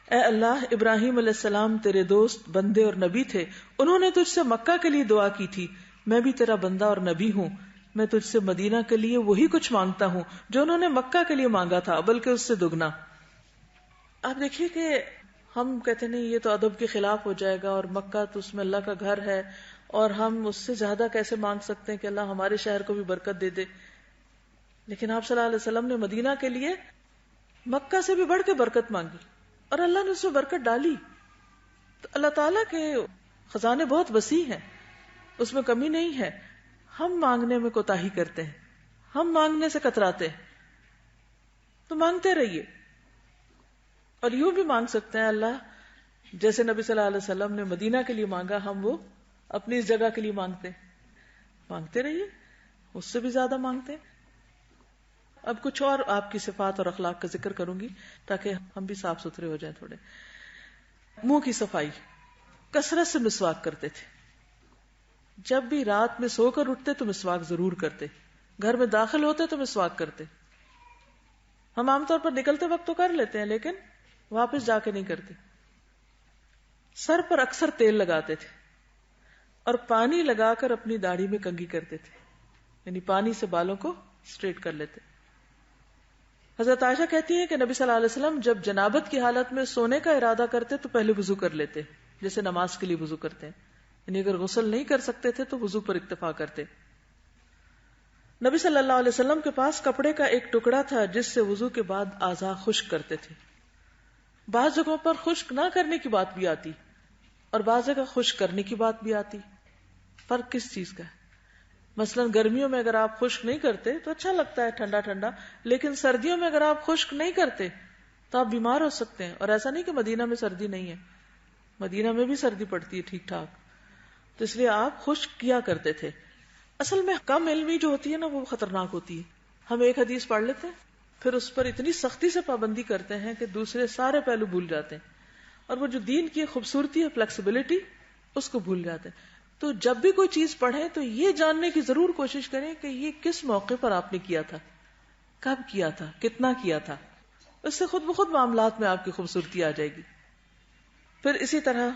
اے اللہ ابراہیم علیہ السلام تیرے دوست، بندے اور نبی تھے. انہوں نے تجھ سے مکہ کے لیے دعا کی تھی. میں بھی تیرا بندہ اور نبی ہوں. میں تجھ سے مدینہ کے لیے وہی کچھ مانگتا ہوں جو انہوں نے مکہ کے لیے مانگا تھا، بلکہ اس سے دگنا. آپ دیکھیے کہ ہم کہتے نہیں یہ تو ادب کے خلاف ہو جائے گا اور مکہ تو اس میں اللہ کا گھر ہے اور ہم اس سے زیادہ کیسے مانگ سکتے ہیں کہ اللہ ہمارے شہر کو بھی برکت دے دے. لیکن آپ صلی اللہ علیہ وسلم نے مدینہ کے لیے مکہ سے بھی بڑھ کے برکت مانگی اور اللہ نے اس میں برکت ڈالی. تو اللہ تعالیٰ کے خزانے بہت وسیع ہیں، اس میں کمی نہیں ہے. ہم مانگنے میں کوتاہی کرتے ہیں، ہم مانگنے سے کتراتے ہیں. تو مانگتے رہیے. اور یوں بھی مانگ سکتے ہیں اللہ جیسے نبی صلی اللہ علیہ وسلم نے مدینہ کے لیے مانگا، ہم وہ اپنی اس جگہ کے لیے مانگتے رہیے، اس سے بھی زیادہ مانگتے ہیں. اب کچھ اور آپ کی صفات اور اخلاق کا ذکر کروں گی تاکہ ہم بھی صاف ستھرے ہو جائیں تھوڑے. منہ کی صفائی، کثرت سے مسواک کرتے تھے. جب بھی رات میں سو کر اٹھتے تو مسواک ضرور کرتے، گھر میں داخل ہوتے تو مسواک کرتے. ہم عام طور پر نکلتے وقت تو کر لیتے ہیں لیکن واپس جا کے نہیں کرتے. سر پر اکثر تیل لگاتے تھے اور پانی لگا کر اپنی داڑھی میں کنگھی کرتے تھے، یعنی پانی سے بالوں کو اسٹریٹ کر لیتے. حضرت عائشہ کہتی ہے کہ نبی صلی اللہ علیہ وسلم جب جنابت کی حالت میں سونے کا ارادہ کرتے تو پہلے وضو کر لیتے، جیسے نماز کے لیے وضو کرتے ہیں. یعنی اگر غسل نہیں کر سکتے تھے تو وضو پر اکتفا کرتے. نبی صلی اللہ علیہ وسلم کے پاس کپڑے کا ایک ٹکڑا تھا جس سے وضو کے بعد اعضاء خشک کرتے تھے. بعض جگہوں پر خشک نہ کرنے کی بات بھی آتی اور بعض جگہ خشک کرنے کی بات بھی آتی. فرق کس چیز کا ہے؟ مثلا گرمیوں میں اگر آپ خشک نہیں کرتے تو اچھا لگتا ہے ٹھنڈا ٹھنڈا، لیکن سردیوں میں اگر آپ خشک نہیں کرتے تو آپ بیمار ہو سکتے ہیں. اور ایسا نہیں کہ مدینہ میں سردی نہیں ہے، مدینہ میں بھی سردی پڑتی ہے ٹھیک ٹھاک. تو اس لیے آپ خشک کیا کرتے تھے. اصل میں کم علمی جو ہوتی ہے نا وہ خطرناک ہوتی ہے. ہم ایک حدیث پڑھ لیتے ہیں پھر اس پر اتنی سختی سے پابندی کرتے ہیں کہ دوسرے سارے پہلو بھول جاتے ہیں، اور وہ جو دین کی خوبصورتی ہے فلیکسیبلٹی اس کو بھول جاتے ہیں. تو جب بھی کوئی چیز پڑھیں تو یہ جاننے کی ضرور کوشش کریں کہ یہ کس موقع پر آپ نے کیا تھا، کب کیا تھا، کتنا کیا تھا. اس سے خود بخود معاملات میں آپ کی خوبصورتی آ جائے گی. پھر اسی طرح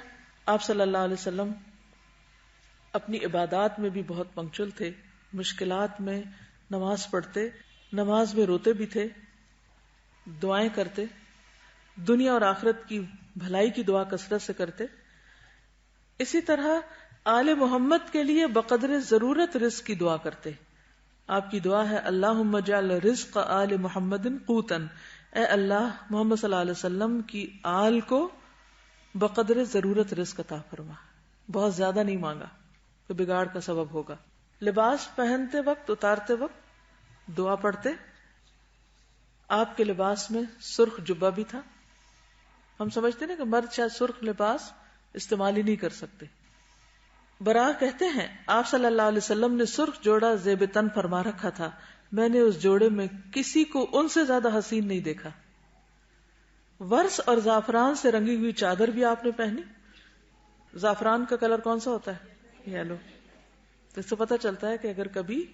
آپ صلی اللہ علیہ وسلم اپنی عبادات میں بھی بہت پنکچول تھے. مشکلات میں نماز پڑھتے, نماز میں روتے بھی تھے, دعائیں کرتے, دنیا اور آخرت کی بھلائی کی دعا کثرت سے کرتے. اسی طرح آل محمد کے لیے بقدر ضرورت رزق کی دعا کرتے. آپ کی دعا ہے اللہم اجعل رزق آل محمد قوتاً, اے اللہ محمد صلی اللہ علیہ وسلم کی آل کو بقدر ضرورت رزق عطا فرما. بہت زیادہ نہیں مانگا کہ بگاڑ کا سبب ہوگا. لباس پہنتے وقت, اتارتے وقت دعا پڑھتے. آپ کے لباس میں سرخ جبہ بھی تھا. ہم سمجھتے نا کہ مرد شاید سرخ لباس استعمال ہی نہیں کر سکتے. برا کہتے ہیں آپ صلی اللہ علیہ وسلم نے سرخ جوڑا زیب تن فرما رکھا تھا, میں نے اس جوڑے میں کسی کو ان سے زیادہ حسین نہیں دیکھا. ورس اور زعفران سے رنگی ہوئی چادر بھی آپ نے پہنی. زعفران کا کلر کون سا ہوتا ہے؟ یلو. تو اس سے پتہ چلتا ہے کہ اگر کبھی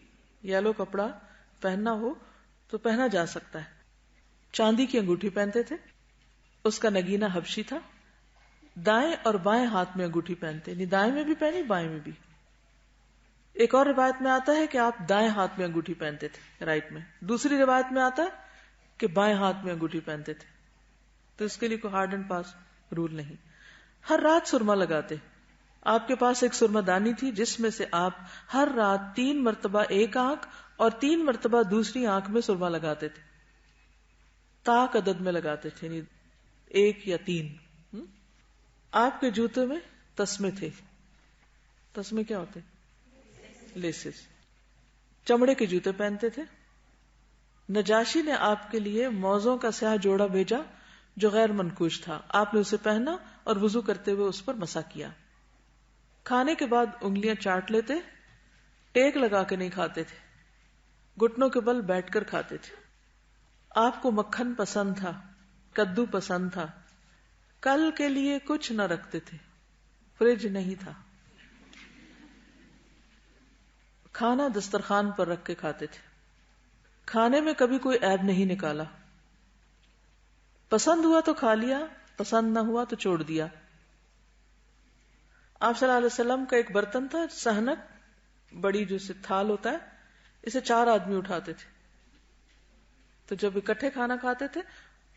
یلو کپڑا پہننا ہو تو پہنا جا سکتا ہے. چاندی کی انگوٹھی پہنتے تھے, اس کا نگینہ حبشی تھا. دائیں اور بائیں ہاتھ میں انگوٹھی پہنتے, یعنی دائیں میں بھی پہنی بائیں میں بھی. ایک اور روایت میں آتا ہے کہ آپ دائیں ہاتھ میں انگوٹھی پہنتے تھے, رائٹ میں. دوسری روایت میں آتا ہے کہ بائیں ہاتھ میں انگوٹھی پہنتے تھے. تو اس کے لیے کوئی ہارڈ اینڈ پاس رول نہیں. ہر رات سرما لگاتے. آپ کے پاس ایک سرما دانی تھی جس میں سے آپ ہر رات 3 مرتبہ ایک آنکھ اور 3 مرتبہ دوسری آنکھ میں سرما لگاتے تھے. طاق عدد میں لگاتے تھے, یعنی 1 یا 3. آپ کے جوتے میں تسمے تھے. تسمے کیا ہوتے؟ لیسز. چمڑے کے جوتے پہنتے تھے. نجاشی نے آپ کے لیے موزوں کا سیاہ جوڑا بھیجا جو غیر منقوش تھا. آپ نے اسے پہنا اور وضو کرتے ہوئے اس پر مسح کیا. کھانے کے بعد انگلیاں چاٹ لیتے, ٹیک لگا کے نہیں کھاتے تھے, گھٹنوں کے بل بیٹھ کر کھاتے تھے. آپ کو مکھن پسند تھا, کدو پسند تھا. کل کے لیے کچھ نہ رکھتے تھے, فریج نہیں تھا. کھانا دسترخوان پر رکھ کے کھاتے تھے. کھانے میں کبھی کوئی عیب نہیں نکالا. پسند ہوا تو کھا لیا, پسند نہ ہوا تو چھوڑ دیا. آپ صلی اللہ علیہ وسلم کا ایک برتن تھا, سہنک, بڑی جو سے تھال ہوتا ہے, اسے 4 آدمی اٹھاتے تھے. تو جب اکٹھے کھانا کھاتے تھے,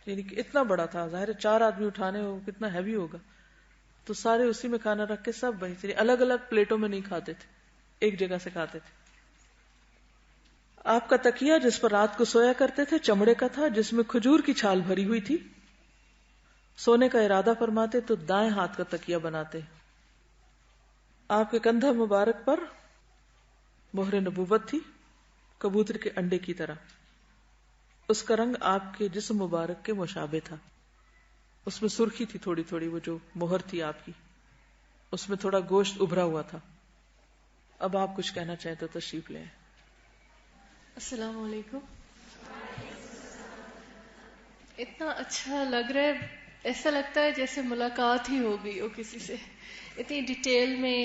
یعنی کہ اتنا بڑا تھا, ظاہر ہے 4 آدمی اٹھانے ہو کتنا ہیوی ہوگا, تو سارے اسی میں کھانا رکھ کے سب وہیں سے, الگ الگ پلیٹوں میں نہیں کھاتے تھے, ایک جگہ سے کھاتے تھے. آپ کا تکیہ جس پر رات کو سویا کرتے تھے چمڑے کا تھا جس میں کھجور کی چھال بھری ہوئی تھی. سونے کا ارادہ فرماتے تو دائیں ہاتھ کا تکیہ بناتے. آپ کے کندھا مبارک پر مہر نبوت تھی, کبوتر کے انڈے کی طرح. اس کا رنگ آپ کے جسم مبارک کے مشابہ تھا. اس میں سرخی تھی تھوڑی تھوڑی, وہ جو مہر تھی آپ کی, اس میں تھوڑا گوشت ابھرا ہوا تھا. اب آپ کچھ کہنا چاہیں تو تشریف لیں. السلام علیکم. اتنا اچھا لگ رہا ہے, ایسا لگتا ہے جیسے ملاقات ہی ہو گئی ہو کسی سے. اتنی ڈیٹیل میں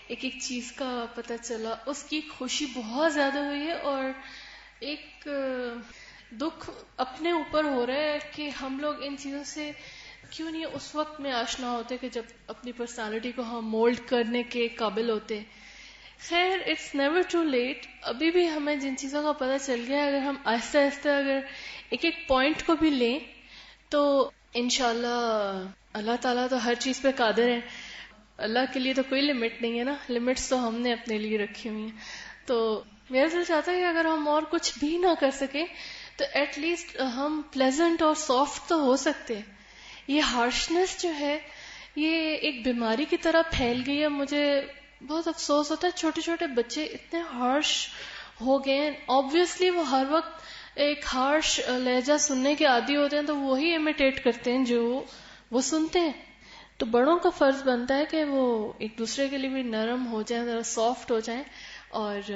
ایک ایک چیز کا پتہ چلا. اس کی خوشی بہت زیادہ ہوئی ہے, اور ایک دکھ اپنے اوپر ہو رہا ہے کہ ہم لوگ ان چیزوں سے کیوں نہیں اس وقت میں آشنا ہوتے کہ جب اپنی پرسنالٹی کو ہم مولڈ کرنے کے قابل ہوتے. خیر, اٹس نیور ٹو لیٹ. ابھی بھی ہمیں جن چیزوں کا پتہ چل گیا, اگر ہم آہستہ آہستہ اگر ایک ایک پوائنٹ کو بھی لیں تو انشاءاللہ اللہ تعالیٰ تو ہر چیز پہ قادر ہے. اللہ کے لیے تو کوئی لمٹ نہیں ہے نا, لمٹس تو ہم نے اپنے لیے رکھی ہوئی ہیں. تو میرا دل چاہتا ہے کہ اگر ہم اور کچھ بھی نہ کر سکیں تو ایٹ لیسٹ ہم پلیزنٹ اور سافٹ تو ہو سکتے ہیں. یہ ہارشنس جو ہے یہ ایک بیماری کی طرح پھیل گئی ہے. مجھے بہت افسوس ہوتا ہے, چھوٹے چھوٹے بچے اتنے ہارش ہو گئے ہیں. آبویسلی وہ ہر وقت ایک ہارش لہجہ سننے کے عادی ہوتے ہیں تو وہی امیٹیٹ کرتے ہیں جو وہ سنتے ہیں. تو بڑوں کا فرض بنتا ہے کہ وہ ایک دوسرے کے لیے بھی نرم ہو جائیں, ذرا سافٹ ہو جائیں. اور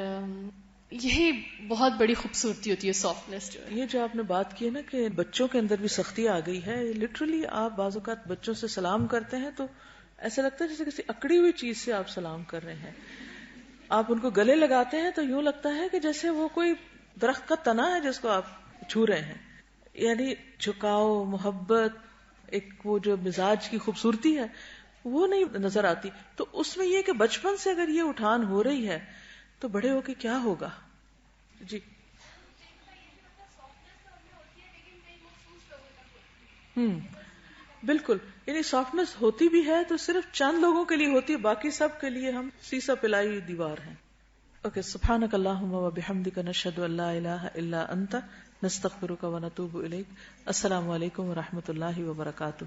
یہی بہت بڑی خوبصورتی ہوتی ہے سافٹنس جو ہے. یہ جو آپ نے بات کی ہے نا کہ بچوں کے اندر بھی سختی آ گئی ہے, لٹرلی آپ بعض اوقات بچوں سے سلام کرتے ہیں تو ایسا لگتا ہے جیسے کسی اکڑی ہوئی چیز سے آپ سلام کر رہے ہیں. آپ ان کو گلے لگاتے ہیں تو یوں لگتا ہے کہ جیسے وہ کوئی درخت کا تنا ہے جس کو آپ چھو رہے ہیں. یعنی جھکاؤ, محبت, ایک وہ جو مزاج کی خوبصورتی ہے وہ نہیں نظر آتی. تو اس میں یہ کہ بچپن سے اگر یہ اٹھان ہو رہی ہے تو بڑے ہو کے کیا ہوگا. جی بالکل. یعنی سافٹنس ہوتی بھی ہے تو صرف چند لوگوں کے لیے ہوتی ہے، باقی سب کے لیے ہم سیسا پلائی ہوئی دیوار ہیں. اوکے. سبحانک اللہم و بحمدک نشہد ان لا الہ الا انت نستغفرک و نتوب الیک. السلام علیکم و رحمۃ اللہ وبرکاتہ.